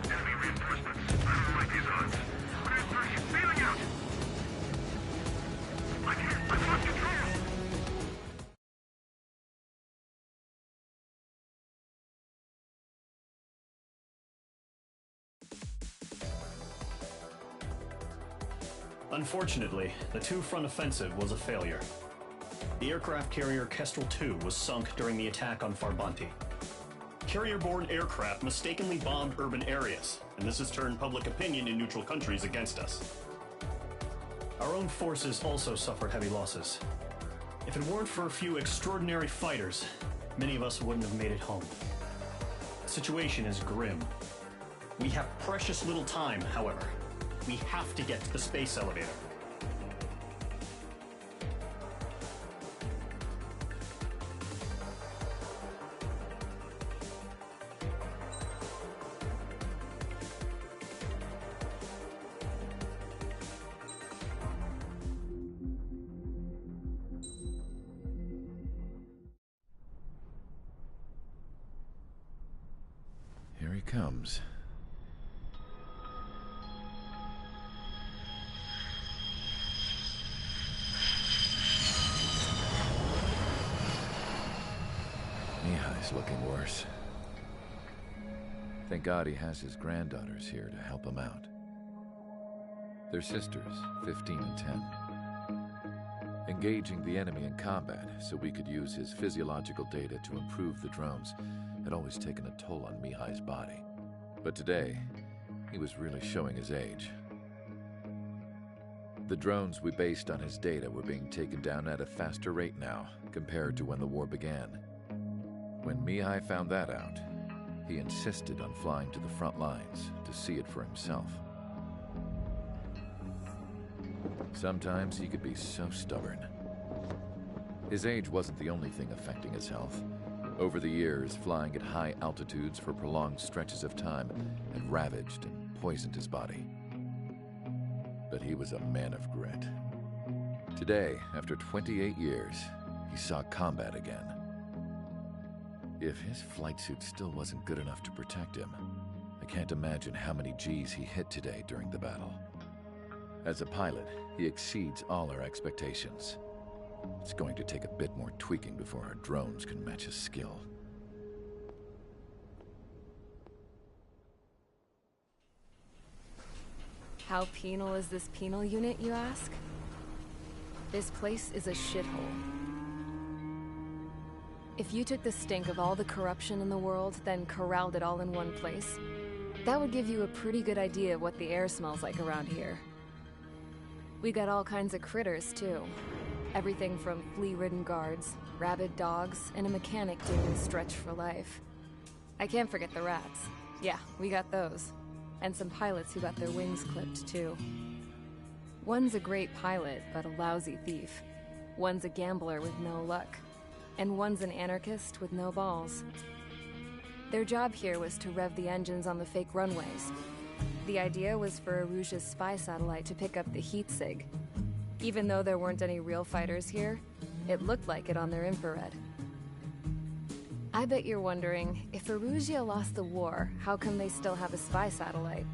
Enemy reinforcements. I don't like these odds. Transfer feeling out. I've lost control. Unfortunately, the two-front offensive was a failure. The aircraft carrier Kestrel II was sunk during the attack on Farbanti. Carrier-borne aircraft mistakenly bombed urban areas, and this has turned public opinion in neutral countries against us. Our own forces also suffered heavy losses. If it weren't for a few extraordinary fighters, many of us wouldn't have made it home. The situation is grim. We have precious little time, however. We have to get to the space elevator. Here he comes. Mihai's looking worse. Thank God he has his granddaughters here to help him out. They're sisters, 15 and 10. Engaging the enemy in combat so we could use his physiological data to improve the drones had always taken a toll on Mihai's body. But today, he was really showing his age. The drones we based on his data were being taken down at a faster rate now compared to when the war began. When Mihai found that out, he insisted on flying to the front lines to see it for himself. Sometimes he could be so stubborn. His age wasn't the only thing affecting his health. Over the years, flying at high altitudes for prolonged stretches of time had ravaged and poisoned his body. But he was a man of grit. Today, after 28 years, he saw combat again. If his flight suit still wasn't good enough to protect him, I can't imagine how many G's he hit today during the battle. As a pilot, he exceeds all our expectations. It's going to take a bit more tweaking before our drones can match his skill. How penal is this penal unit, you ask? This place is a shithole. If you took the stink of all the corruption in the world, then corralled it all in one place, that would give you a pretty good idea of what the air smells like around here. We got all kinds of critters, too. Everything from flea-ridden guards, rabid dogs, and a mechanic doing a stretch for life. I can't forget the rats. Yeah, we got those. And some pilots who got their wings clipped, too. One's a great pilot, but a lousy thief. One's a gambler with no luck. And one's an anarchist with no balls. Their job here was to rev the engines on the fake runways. The idea was for Aruja's spy satellite to pick up the heat sig. Even though there weren't any real fighters here, it looked like it on their infrared. I bet you're wondering, if Aruja lost the war, how come they still have a spy satellite?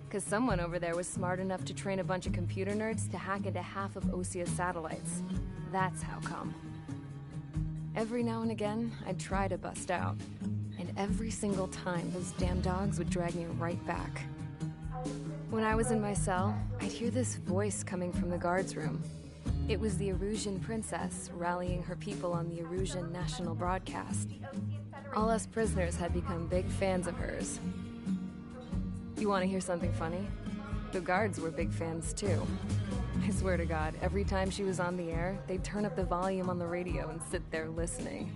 Because someone over there was smart enough to train a bunch of computer nerds to hack into half of Osia's satellites. That's how come. Every now and again, I'd try to bust out. And every single time, those damn dogs would drag me right back. When I was in my cell, I'd hear this voice coming from the guards room. It was the Arusian princess rallying her people on the Arusian national broadcast. All us prisoners had become big fans of hers. You want to hear something funny? The guards were big fans too. I swear to God, every time she was on the air, they'd turn up the volume on the radio and sit there listening.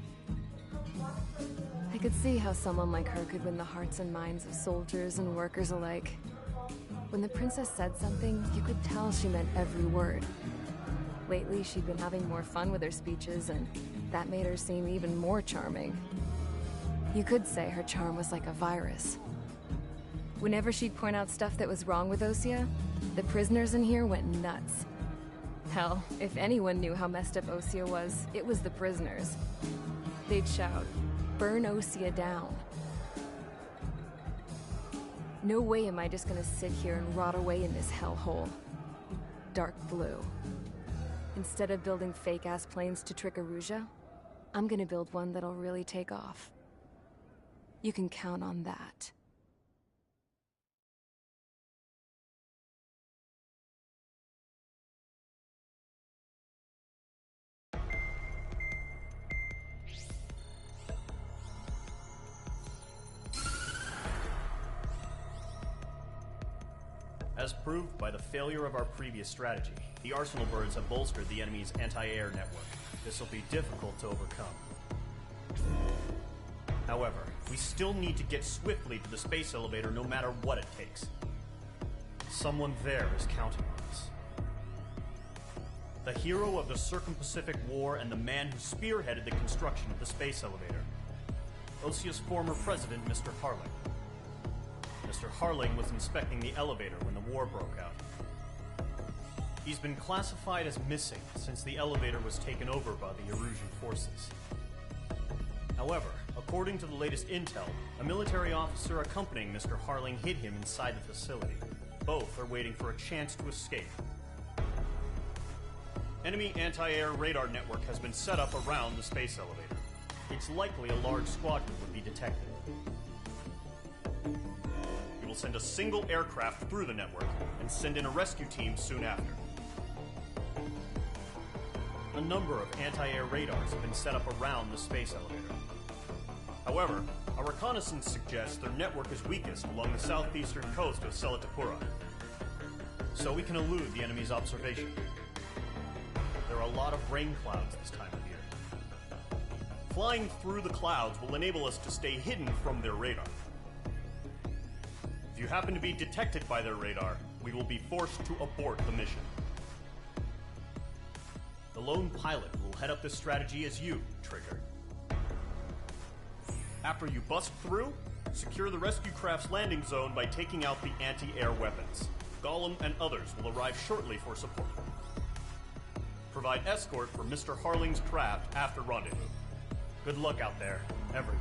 I could see how someone like her could win the hearts and minds of soldiers and workers alike. When the princess said something, you could tell she meant every word. Lately, she'd been having more fun with her speeches, and that made her seem even more charming. You could say her charm was like a virus. Whenever she'd point out stuff that was wrong with Osea, the prisoners in here went nuts. Hell, if anyone knew how messed up Osea was, it was the prisoners. They'd shout, "Burn Osea down." No way am I just gonna sit here and rot away in this hellhole. Dark blue. Instead of building fake-ass planes to trick Erusea, I'm gonna build one that'll really take off. You can count on that. As proved by the failure of our previous strategy, the Arsenal birds have bolstered the enemy's anti-air network. This will be difficult to overcome. However, we still need to get swiftly to the space elevator no matter what it takes. Someone there is counting on us. The hero of the Circum-Pacific War and the man who spearheaded the construction of the space elevator. Osea's former president, Mr. Harling. Mr. Harling was inspecting the elevator when the war broke out. He's been classified as missing since the elevator was taken over by the Erusian forces. However, according to the latest intel, a military officer accompanying Mr. Harling hid him inside the facility. Both are waiting for a chance to escape. Enemy anti-air radar network has been set up around the space elevator. It's likely a large squadron would be detected. We will send a single aircraft through the network and send in a rescue team soon after. A number of anti-air radars have been set up around the space elevator. However, our reconnaissance suggests their network is weakest along the southeastern coast of Selatapura, so we can elude the enemy's observation. There are a lot of rain clouds this time of year. Flying through the clouds will enable us to stay hidden from their radar. If you happen to be detected by their radar, we will be forced to abort the mission. The lone pilot will head up this strategy as you, Trigger. After you bust through, secure the rescue craft's landing zone by taking out the anti-air weapons. Gollum and others will arrive shortly for support. Provide escort for Mr. Harling's craft after rendezvous. Good luck out there, everyone.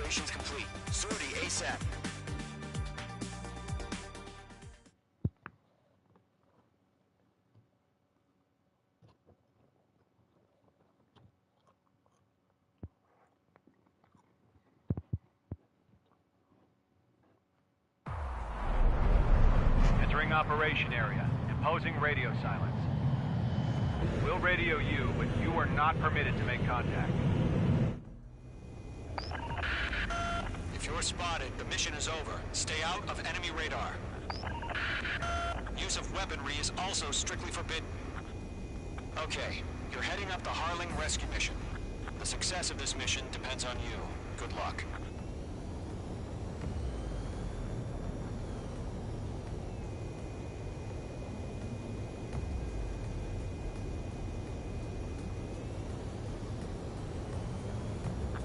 Preparations complete. Sortie ASAP. Entering operation area. Imposing radio silence. We'll radio you, but you are not permitted to make contact. If you're spotted, the mission is over. Stay out of enemy radar. Use of weaponry is also strictly forbidden. Okay, you're heading up the Harling rescue mission. The success of this mission depends on you. Good luck.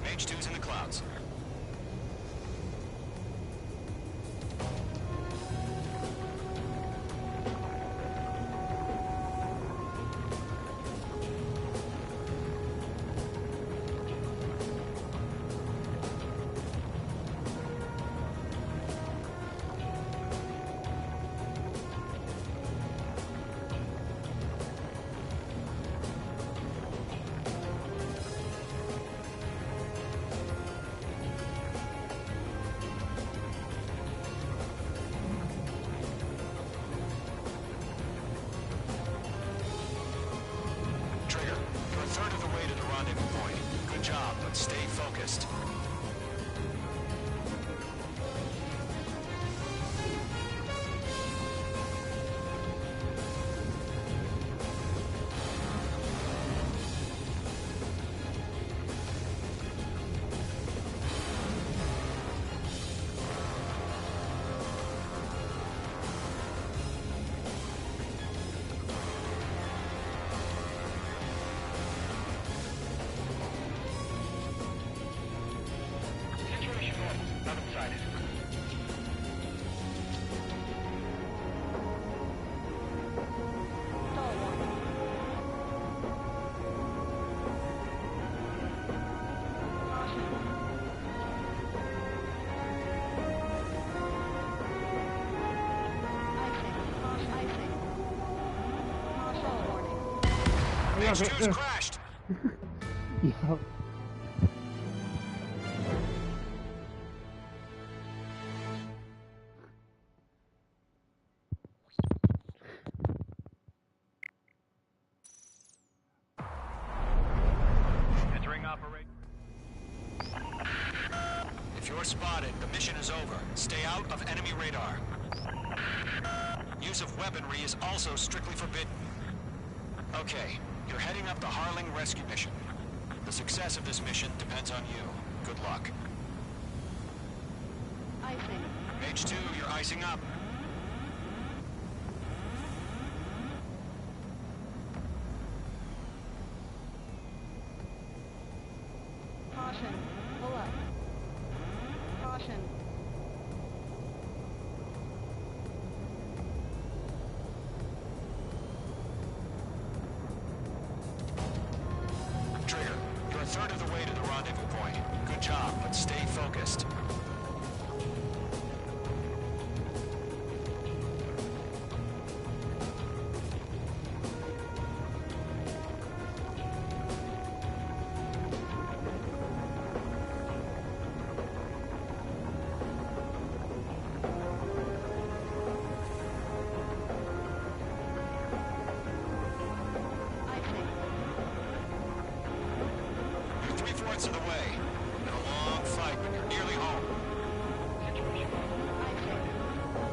Mage 2's in the clouds. Stay focused. H2's crashed. Yeah. Entering operation. If you're spotted, the mission is over. Stay out of enemy radar. Use of weaponry is also strictly forbidden. Okay, you're heading up the Harling rescue mission. The success of this mission depends on you. Good luck. Icing. Mage 2, you're icing up. Caution. Pull up. Caution. Trigger, you're a third of the way to the rendezvous point. Good job, but stay focused. Of the way. Been a long fight, but you're nearly home.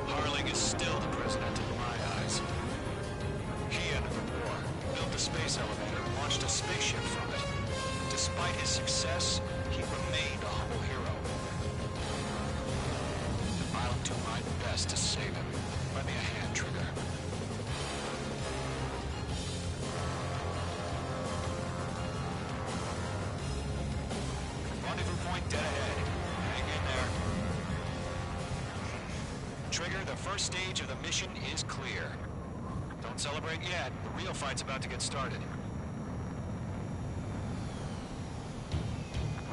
Harling is still the president in my eyes. He ended the war, built the space elevator, and launched a spaceship from it. Despite his success, he remained a humble hero. I'll do my best to save him. Lend me a hand, Trigger. Dead ahead. Hang in there. Trigger, the first stage of the mission is clear. Don't celebrate yet. The real fight's about to get started.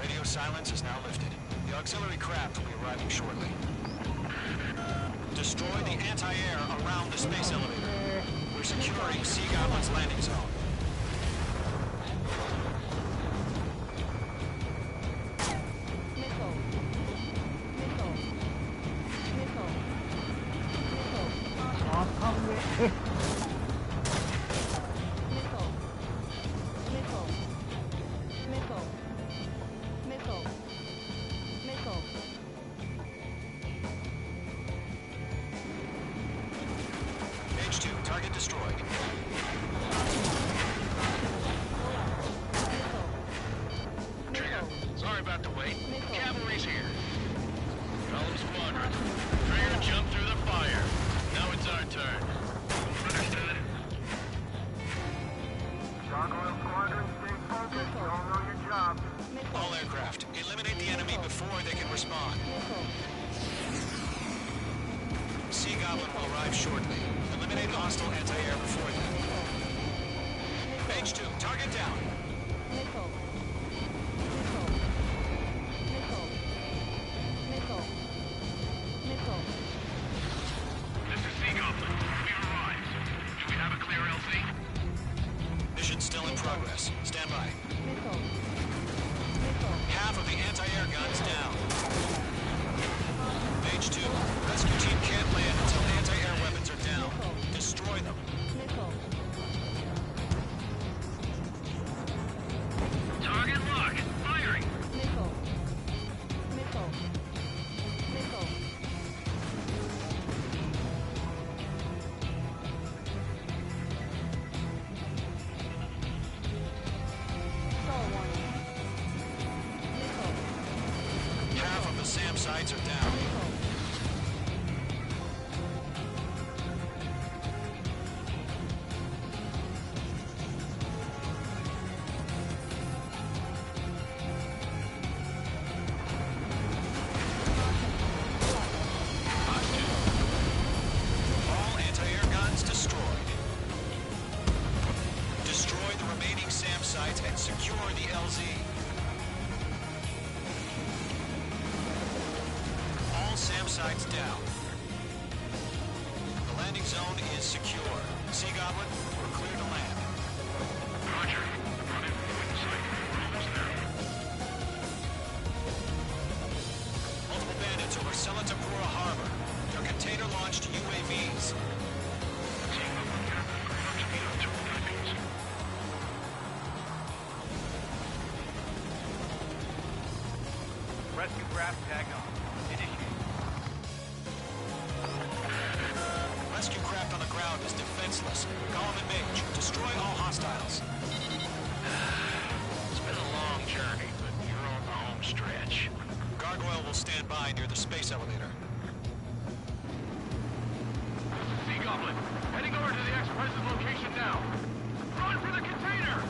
Radio silence is now lifted. The auxiliary craft will be arriving shortly. Destroy the anti-air around the space elevator. We're securing Sea Goblin's landing zone. Page 2, target destroyed. Trigger, sorry about the wait. Cavalry's here. Column Squadron. Trigger jumped through the fire. Now it's our turn. Understood. Gargoyle Squadron, stay focused. You all know your job. All aircraft, eliminate the enemy before they can respond. Sea Goblin will arrive shortly. Eliminate hostile anti-air before them. Page 2, target down. This is Sea Goblin. We've arrived. Do we have a clear LC? Mission still in progress. Stand by. Half of the anti-air guns down. Page 2, rescue team can't land until anti-air weapons are down. Destroy them. Target locked. Firing. Half of the SAM sites are down. All anti-air guns destroyed. Destroy the remaining SAM sites and secure the LZ. All SAM sites down. The landing zone is secure. Sea Goblin, we're clear to land. Roger. Running point sight. We're almost there. Multiple bandits over Selatapura Harbor. They're container-launched UAVs. Team up on here. Ground speed of 2 Philippines. Rescue craft tag on. Initiate. Rescue craft on the ground is defenseless. Column and Mage, destroy all hostiles. It's been a long journey, but you're on the home stretch. Gargoyle will stand by near the space elevator. Sea Goblin, heading over to the ex-president's location now. Run for the container!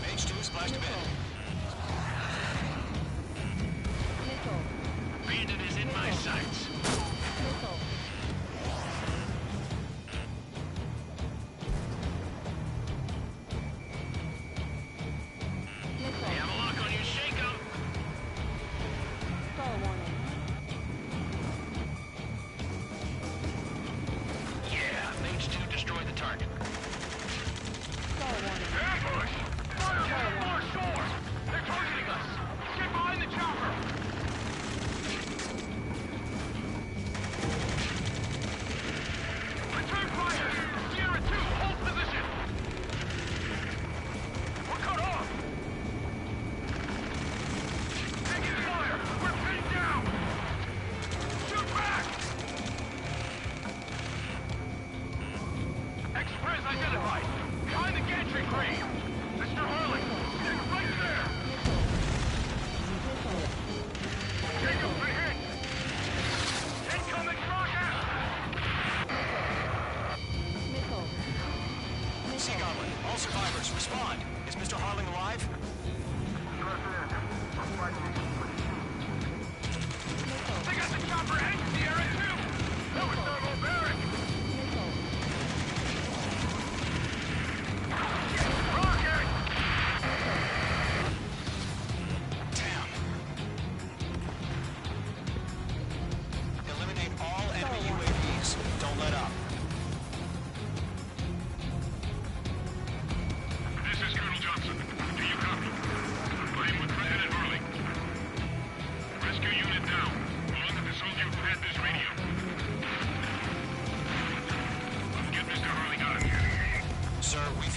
Mage 2 splashed a bit. Bandit is in my sights. They have a lock on you, shake 'em! Yeah, Mage 2 destroyed the target. Ambush! Fire on shore! They're targeting us! Get behind the chopper! Return fire! Sierra 2, hold position! We're cut off! Taking fire! We're pinned down! Shoot back! Express identified! Behind the gantry crane! Mr. Harley! It's right there! Jacob, we hit! Incoming rocket! Sea Goblin, all survivors, respond. Is Mr. Harling alive? They got the chopper and Sierra 2! That was thermobaric!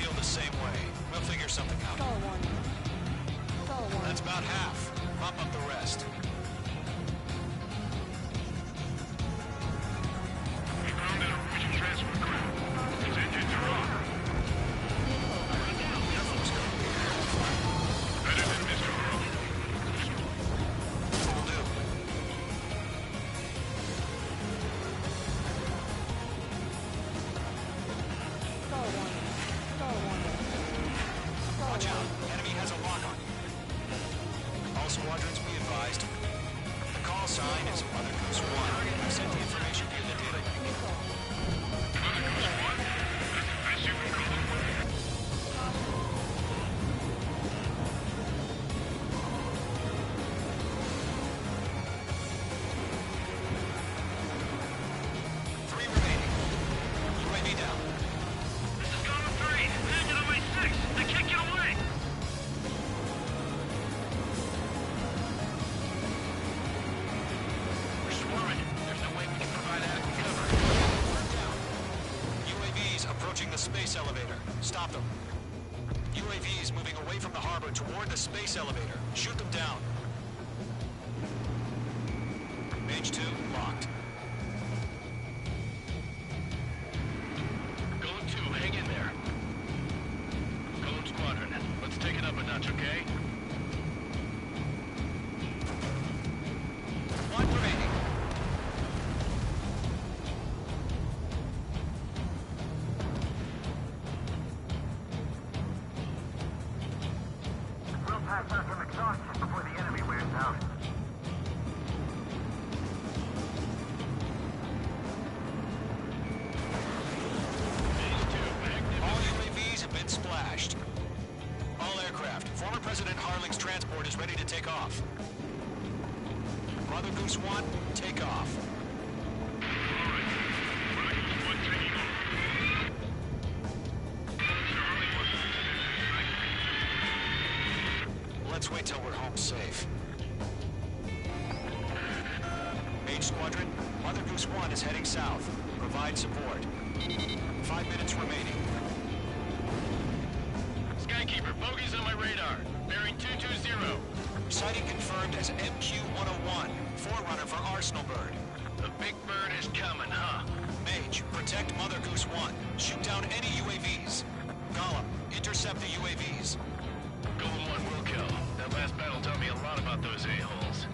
feel the same way. We'll figure something out. Stall warning. Stall warning. That's about half. Bump up the rest. We found an Norwegian transport craft. Its engines are off. Better than Mr. Earl. Will do. Stall warning. Stall warning. Stall Watch out. warning. Enemy has a lock on you. All squadrons be advised. The call sign is Mother Goose 1. I've sent the information via the data link. Mother Goose 1. I assume we call them one. Three remaining. UAV down. This is Golem 3. Landed on my 6. I can't get away. We're swarming. There's no way we can provide adequate cover. Down. UAVs approaching the space elevator. Stop them. UAVs moving away from the harbor toward the space elevator. Shoot them down. Mage 2 locked. Golem 2, hang in there. Golem Squadron, let's take it up a notch, okay? One remaining. We'll pass out some exhaustion before the enemy wears out. All UAVs have been splashed. All aircraft. Former President Harling's transport is ready to take off. Mother Goose 1, take off. Let's wait till we're home safe. Mage Squadron, Mother Goose 1 is heading south. Provide support. 5 minutes remaining. Skykeeper, bogey's on my radar. Bearing 220. Sighting confirmed as MQ-101, forerunner for Arsenal Bird. The big bird is coming, huh? Mage, protect Mother Goose 1. Shoot down any UAVs. Gollum, intercept the UAVs. Golem 1 will kill. That last battle taught me a lot about those a-holes.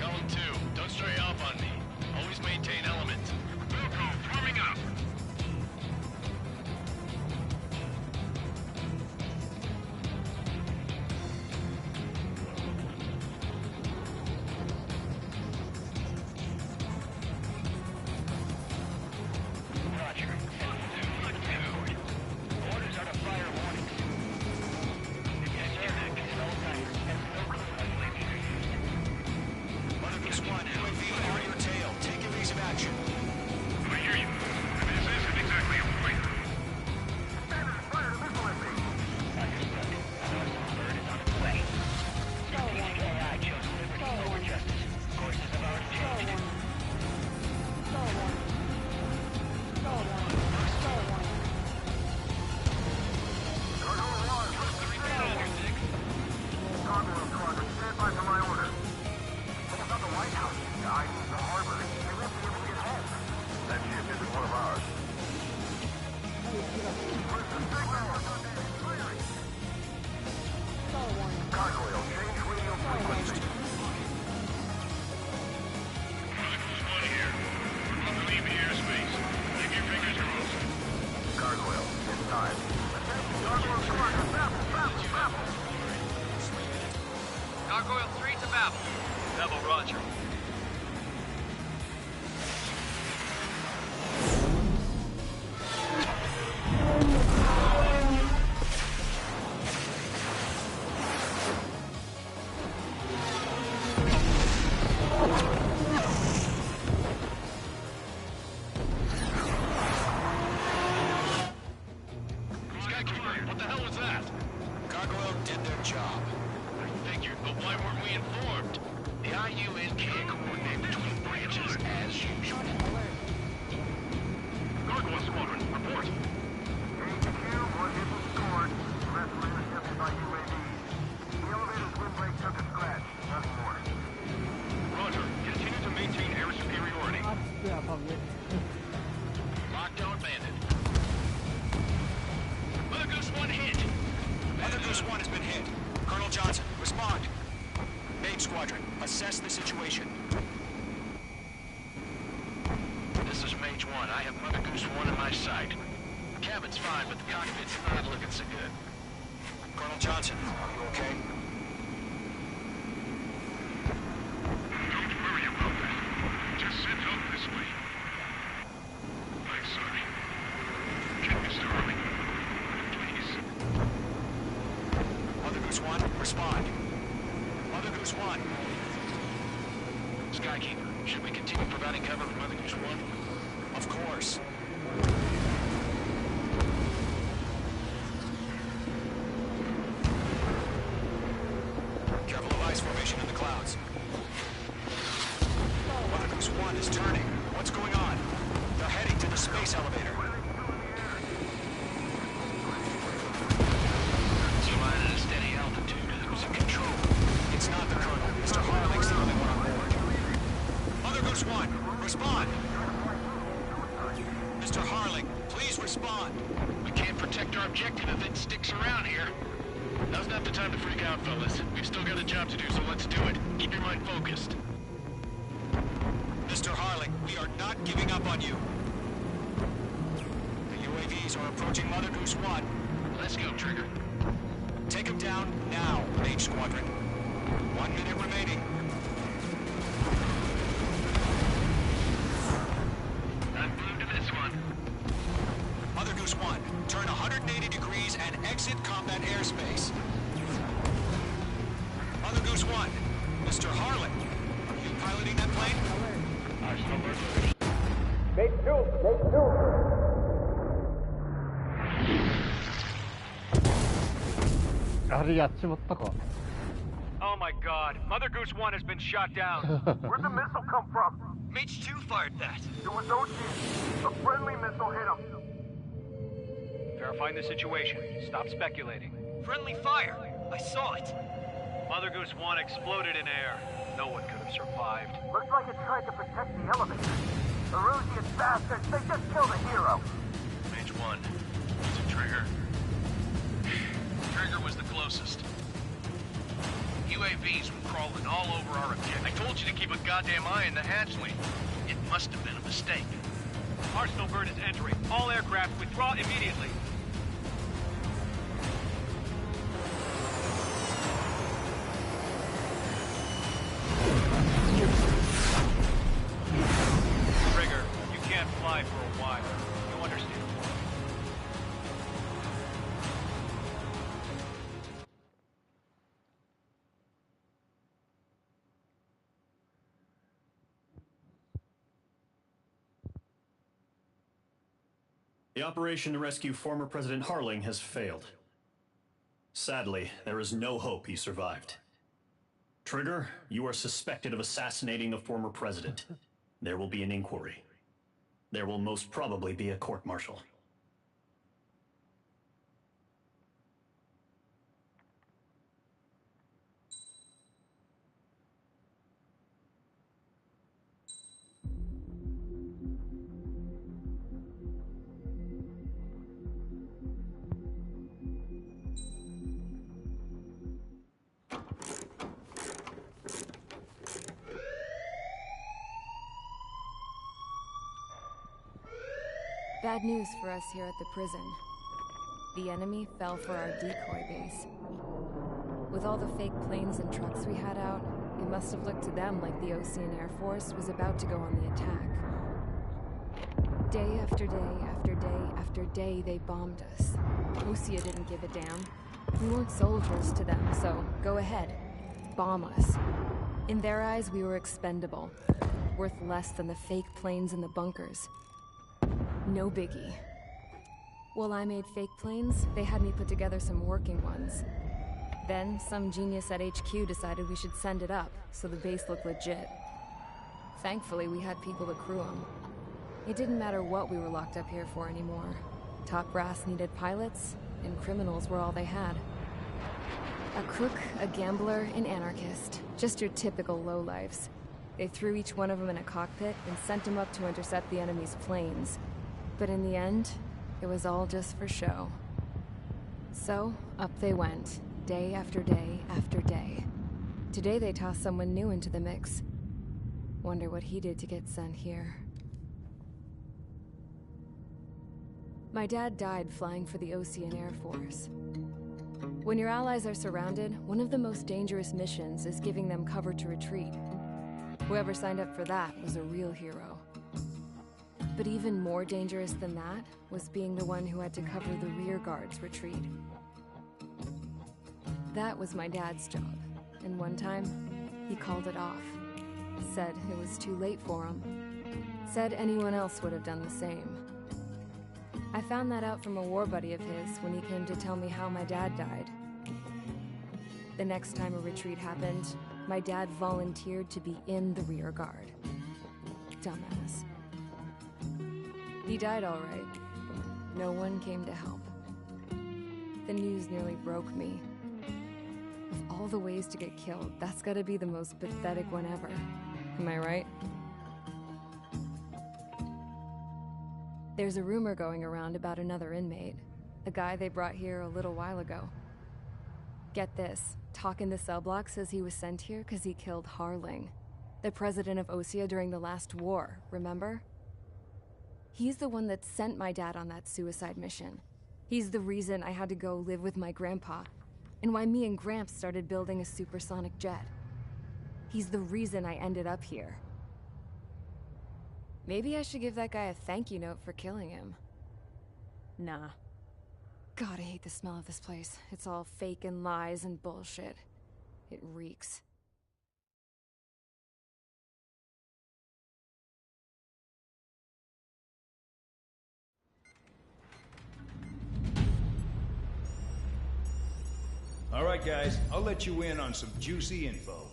Golem 2, don't stray off on me. Always maintain element. Wilco, forming up. Roger. Orders are to fire warnings. Mother Goose 1, UAV on your tail. Take evasive action. I hear you. This isn't exactly a point. Stall warning. Stall warning. Stall warning. Stall warning. Stall warning. Stall warning. Convoy squadron, stand by for my order. Almost on the White House. I mean the harbor. They won't be able to get home. That ship isn't one of ours. Where's the signal? Stall warning. Gargoyle, change radio frequency. Mother Goose 1 here. We're about to leave the airspace. Keep your fingers crossed. Gargoyle, it's time. Attention, Gargoyle squadron, babble, babble, babble. Gargoyle 3 to babble. Devil Roger. Skykeeper, what the hell was that? Gargoyle did their job. I figured, but why weren't we informed? The IUN can't coordinate between branches as usual. Gargoyle squadron, report. HQ, we're hit with Mother Goose 1 has been hit. Colonel Johnson, respond. Mage Squadron, assess the situation. This is Mage 1. I have Mother Goose 1 in my sight. The cabin's fine, but the cockpit's not looking so good. Colonel Johnson, are you okay? Don't worry about that. Just send help this way. I'm sorry. Get Mr. Harling. Please. Mother Goose 1, respond. Mother Goose 1. Skykeeper, should we continue providing cover for Mother Goose 1? Of course. Careful of ice formation in the clouds. Mother Goose 1 is turning. What's going on? They're heading to the space elevator. It's flying at a steady altitude. Who's in control? It's not the Colonel. Mr. Harling's the only one on board. Mother Goose 1, respond! Mr. Harling, please respond. We can't protect our objective if it sticks around here. Now's not the time to freak out, fellas. We've still got a job to do, so let's do it. Keep your mind focused. Mr. Harling, we are not giving up on you. The UAVs are approaching Mother Goose 1. Let's go, Trigger. Take them down now, Mage Squadron. 1 minute remaining. I'm glued to this one. Mother Goose 1, turn 180 degrees and exit combat airspace. Mother Goose 1, Mr. Harling, are you piloting that plane? Make two!あれやっちまったか。 Oh my god, Mother Goose 1 has been shot down. Where'd the missile come from? Mage 2 fired that. It was OG. A friendly missile hit him. Verifying the situation. Stop speculating. Friendly fire. I saw it. Mother Goose 1 exploded in air. No one could have survived. Looks like it tried to protect the elevator. The Rusian bastards, they just killed a hero. Mage 1. It's a Trigger. Trigger was the closest. UAVs were crawling all over our objective. I told you to keep a goddamn eye in the hatchling. It must have been a mistake. Arsenal bird is entering. All aircraft withdraw immediately. Trigger, you can't fly for a while. You understand? The operation to rescue former President Harling has failed. Sadly, there is no hope he survived. Trigger, you are suspected of assassinating the former president. There will be an inquiry. There will most probably be a court-martial. Bad news for us here at the prison. The enemy fell for our decoy base. With all the fake planes and trucks we had out, it must have looked to them like the Ocean Air Force was about to go on the attack. Day after day after day after day, they bombed us. Osea didn't give a damn. We weren't soldiers to them, so go ahead. Bomb us. In their eyes, we were expendable. Worth less than the fake planes in the bunkers. No biggie. While I made fake planes, they had me put together some working ones. Then, some genius at HQ decided we should send it up, so the base looked legit. Thankfully, we had people to crew them. It didn't matter what we were locked up here for anymore. Top brass needed pilots, and criminals were all they had. A crook, a gambler, an anarchist. Just your typical lowlifes. They threw each one of them in a cockpit and sent them up to intercept the enemy's planes. But in the end, it was all just for show. So, up they went, day after day after day. Today they tossed someone new into the mix. Wonder what he did to get sent here. My dad died flying for the Ocean Air Force. When your allies are surrounded, one of the most dangerous missions is giving them cover to retreat. Whoever signed up for that was a real hero. But even more dangerous than that was being the one who had to cover the rear guard's retreat. That was my dad's job, and one time, he called it off. Said it was too late for him. Said anyone else would have done the same. I found that out from a war buddy of his when he came to tell me how my dad died. The next time a retreat happened, my dad volunteered to be in the rear guard. Dumbass. He died all right. No one came to help. The news nearly broke me. Of all the ways to get killed, that's gotta be the most pathetic one ever. Am I right? There's a rumor going around about another inmate. A guy they brought here a little while ago. Get this, talk in the cell block says he was sent here because he killed Harling, the president of Osea during the last war, remember? He's the one that sent my dad on that suicide mission. He's the reason I had to go live with my grandpa, and why me and Gramps started building a supersonic jet. He's the reason I ended up here. Maybe I should give that guy a thank you note for killing him. Nah. God, I hate the smell of this place. It's all fake and lies and bullshit. It reeks. All right, guys, I'll let you in on some juicy info.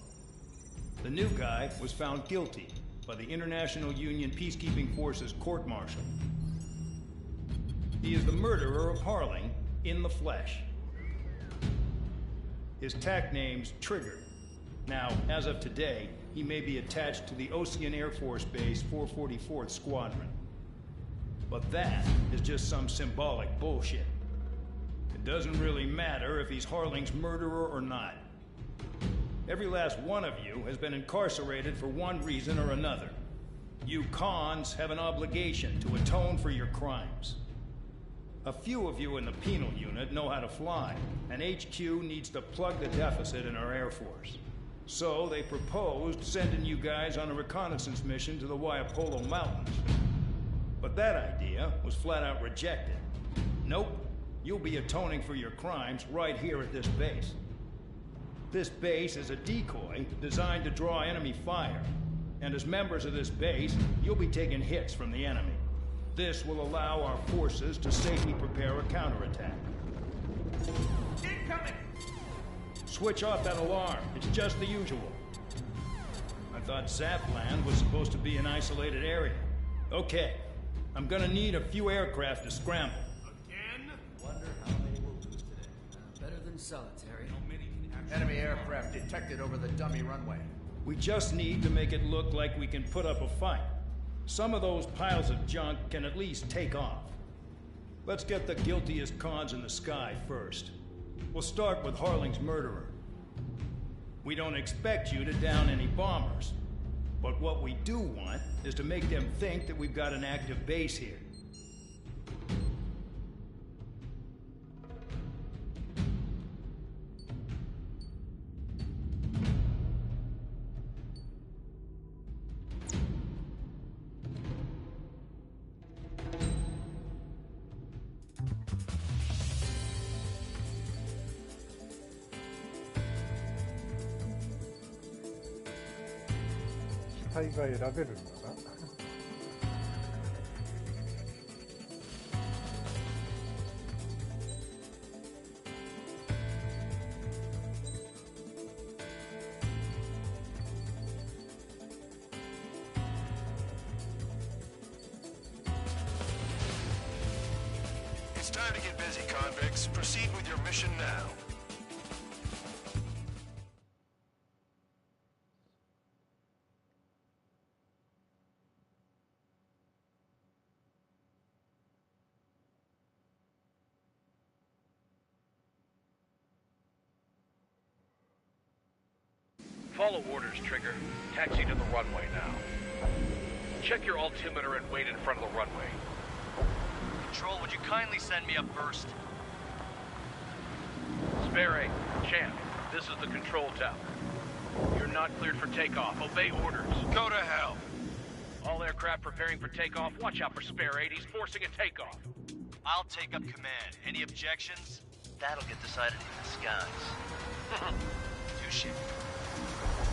The new guy was found guilty by the International Union Peacekeeping Forces court-martial. He is the murderer of Harling in the flesh. His TAC name's Trigger. Now, as of today, he may be attached to the Ocean Air Force Base 444th Squadron. But that is just some symbolic bullshit. It doesn't really matter if he's Harling's murderer or not. Every last one of you has been incarcerated for one reason or another. You cons have an obligation to atone for your crimes. A few of you in the penal unit know how to fly, and HQ needs to plug the deficit in our Air Force. So they proposed sending you guys on a reconnaissance mission to the Waiapolo Mountains. But that idea was flat out rejected. Nope, you'll be atoning for your crimes right here at this base. This base is a decoy designed to draw enemy fire. And as members of this base, you'll be taking hits from the enemy. This will allow our forces to safely prepare a counterattack. Incoming! Switch off that alarm. It's just the usual. I thought Zapland was supposed to be an isolated area. Okay, I'm gonna need a few aircraft to scramble. Again? Wonder how many we'll lose today. Better than solitary. How many can actually... Enemy aircraft detected over the dummy runway. We just need to make it look like we can put up a fight. Some of those piles of junk can at least take off. Let's get the guiltiest cons in the sky first. We'll start with Harling's murderer. We don't expect you to down any bombers. But what we do want is to make them think that we've got an active base here.機体が選べるんだな。It's time to get busy, convicts. Proceed with your mission now. Follow orders, Trigger. Taxi to the runway now. Check your altimeter and wait in front of the runway. Control, would you kindly send me up first? Spare 8, Champ, this is the control tower. You're not cleared for takeoff. Obey orders. Go to hell. All aircraft preparing for takeoff. Watch out for Spare 8. He's forcing a takeoff. I'll take up command. Any objections? That'll get decided in the skies. Touche.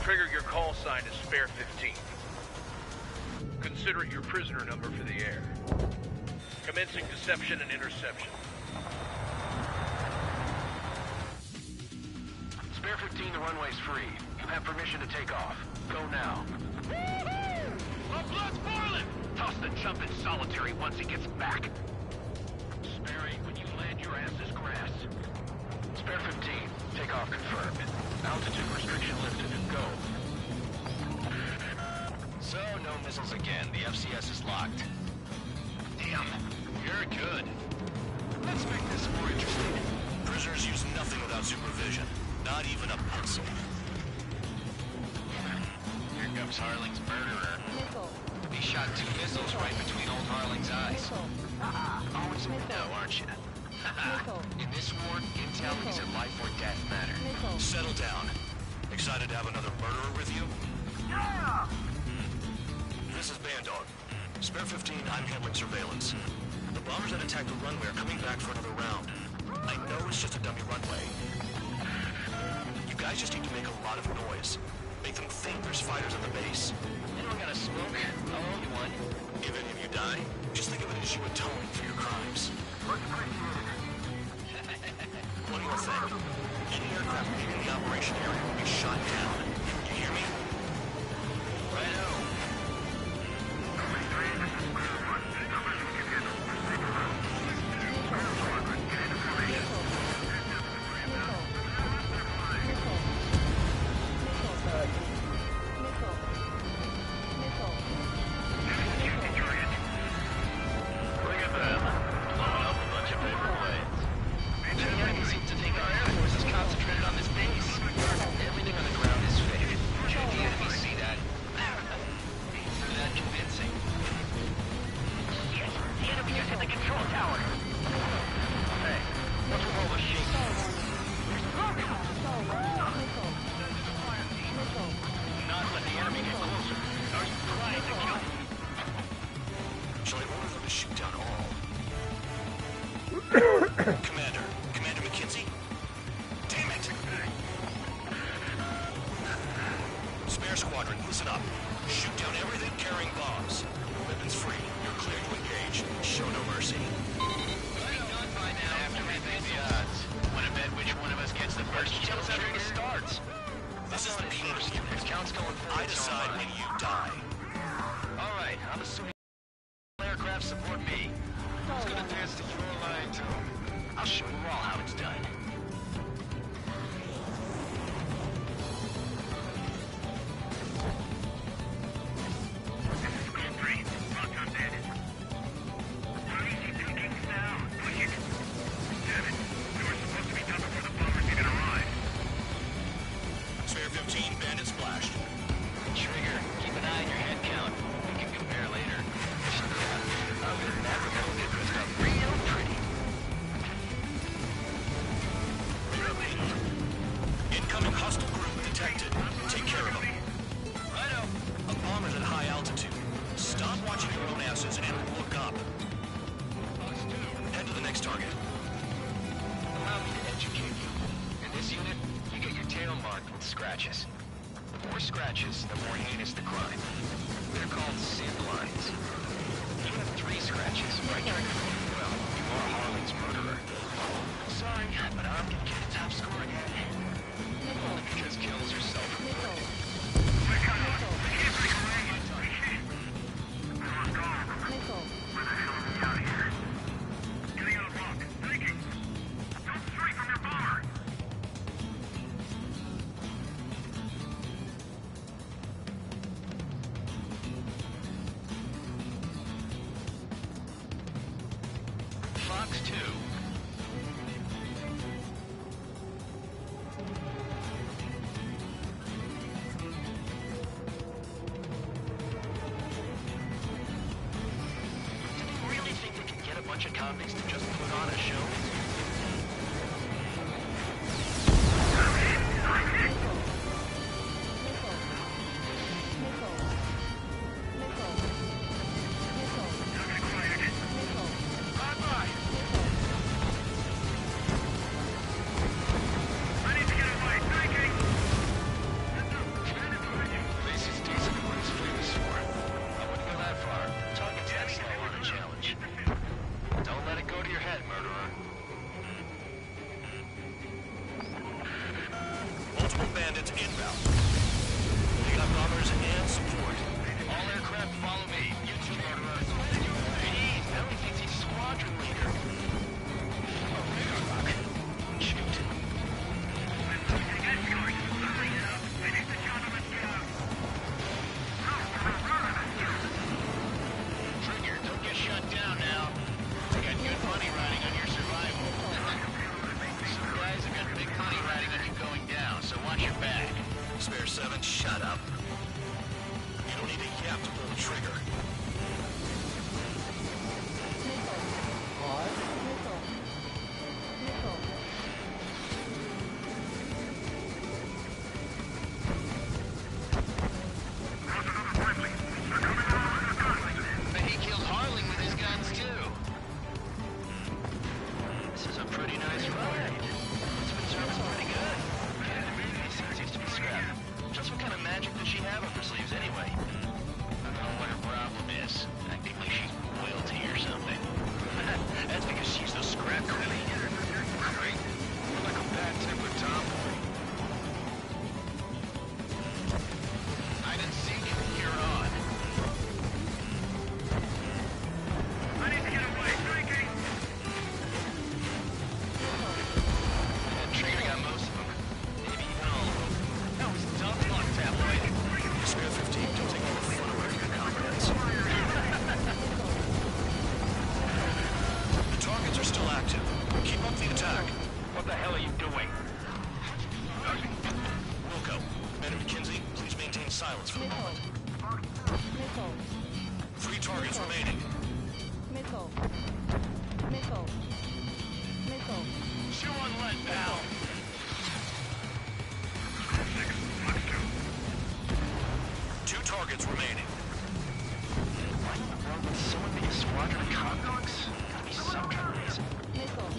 Trigger, your call sign is Spare 15. Consider it your prisoner number for the air. Commencing deception and interception. Spare 15, the runway's free. You have permission to take off. Go now. My blood's boiling! Toss the chump in solitary once he gets back. Spare 8, when you land, your ass is grass. Spare 15, takeoff confirmed. Altitude restriction lifted. Go. So, no missiles again. The FCS is locked. Damn, you're good. Let's make this more interesting. Prisoners use nothing without supervision. Not even a pencil. Here comes Harling's murderer. He shot 2 missiles right between old Harling's eyes. Always in the know, aren't you? In this war, intel is a life or death matter. Settle down. Excited to have another murderer with you? Yeah! This is Bandog. Spare 15, I'm handling surveillance. The bombers that attacked the runway are coming back for another round. I know it's just a dummy runway. You guys just need to make a lot of noise. Make them think there's fighters on the base. Anyone got a smoke? I'll owe you one. If any of you die, just think of it as you atone for your crimes. One more thing. Any aircraft leaving the operation area will be shot down. You hear me? Righto. Commander McKenzie? Damn it! Spare squadron, listen up. Shoot down everything carrying bombs. Weapons free. You're clear to engage. Show no mercy. After we face the odds, want to bet which one of us gets the first kill trigger starts? This is the Peter's unit. Count's going forward. I decide when you die. All right, I'm assuming aircraft support me. Who's gonna dance to your line, too? I'll show you all how it's done. Spare 15, bandit splashed. Trigger, keep an eye on your head count. We can compare later. Other than that, we're gonna get this stuff real pretty. Incoming hostile group detected. Take care of them. Righto. A bomber's at high altitude. Stop watching your own asses and look up. Head to the next target. Allow me to educate you. In this unit, you get your tail marked with scratches. The more scratches, the more heinous the crime. They're called sin lines. You have 3 scratches, right, Trigger? Well, you are Harling's murderer. Sorry, but I'm gonna get a top score again. Only because kills are self-reported. Fox 2. convicts to just put on a show? Spare 7, shut up. You don't need a yap to pull the trigger. But he killed Harling with his guns too. This is a pretty nice ride. This been service pretty good. Seems to be scrapped. Just what kind of magic does she have up her sleeves anyway? I don't know what her problem is. Acting like she's royalty or something. That's because she's the scrap queen. Great. You're like a bad-tempered tomboy. I didn't see you. You're on. I need to get away. Drinking. That trigger got most of them. Maybe even all of them. That was dumb luck, tabloid. Spare 15, don't take all the fun away from your comrades. The targets are still active. Keep up the attack. What the hell are you doing? Wilco, Man McKinsey, please maintain silence for the moment. 3 targets remaining. Chew on lead, pal. 2 targets remaining. Why in the world would someone be a squadron of convicts? Gotta be some kind of reason.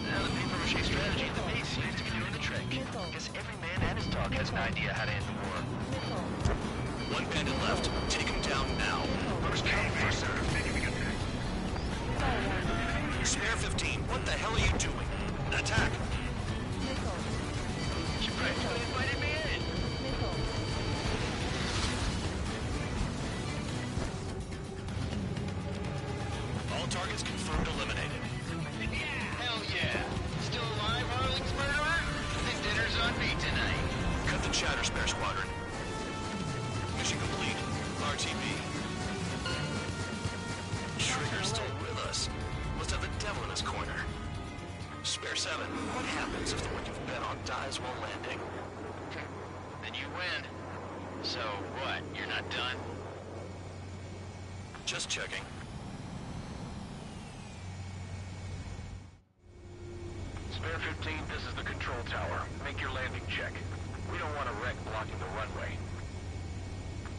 Now the paper-mache strategy at the base seems to be doing the trick. Guess every man and his dog has an idea how to end the war. 1 bandit left. Take him down now. First come, first serve. Spare 15, what the hell are you doing? Attack! You practically invited me in. All targets confirmed eliminated. Hell yeah. Still alive, Harling's murderer? Then dinner's on me tonight. Cut the chatter, Spare Squadron. Mission complete. RTB. Trigger's still with us. Must have the devil in his corner. Spare 7, what happens if the one you've bet on dies while landing? Then you win. So what, you're not done? Just checking. Spare 15, this is the control tower. Make your landing check. We don't want a wreck blocking the runway.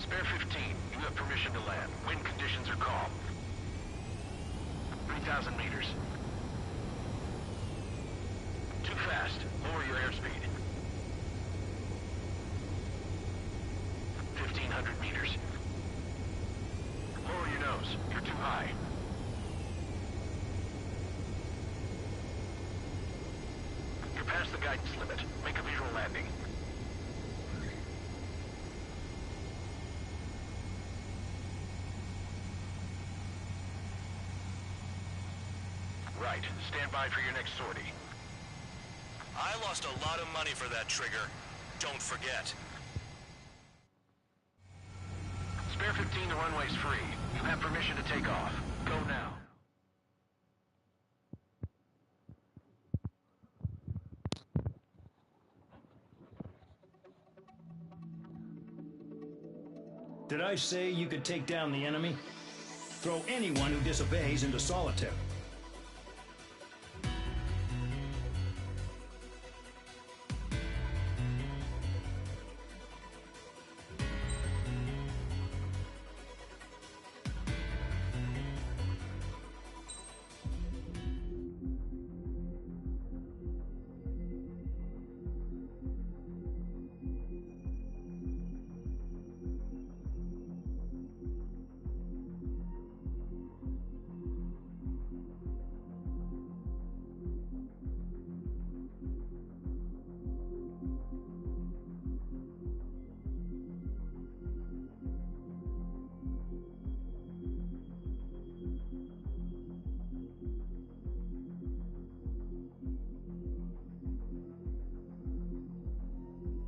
Spare 15, you have permission to land. Wind conditions are calm. 3,000 meters. Too fast. Lower your airspeed. 1,500 meters. Lower your nose. You're too high. You're past the guidance limit. Make a visual landing. Right. Stand by for your next sortie. I lost a lot of money for that trigger. Don't forget. Spare 15, the runway's free. You have permission to take off. Go now. Did I say you could take down the enemy? Throw anyone who disobeys into solitary.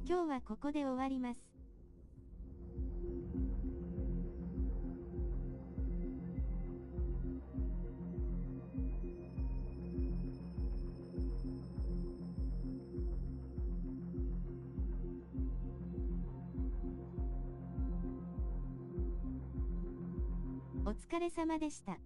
今日はここで終わります。お疲れ様でした。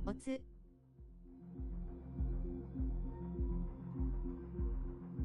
おつ。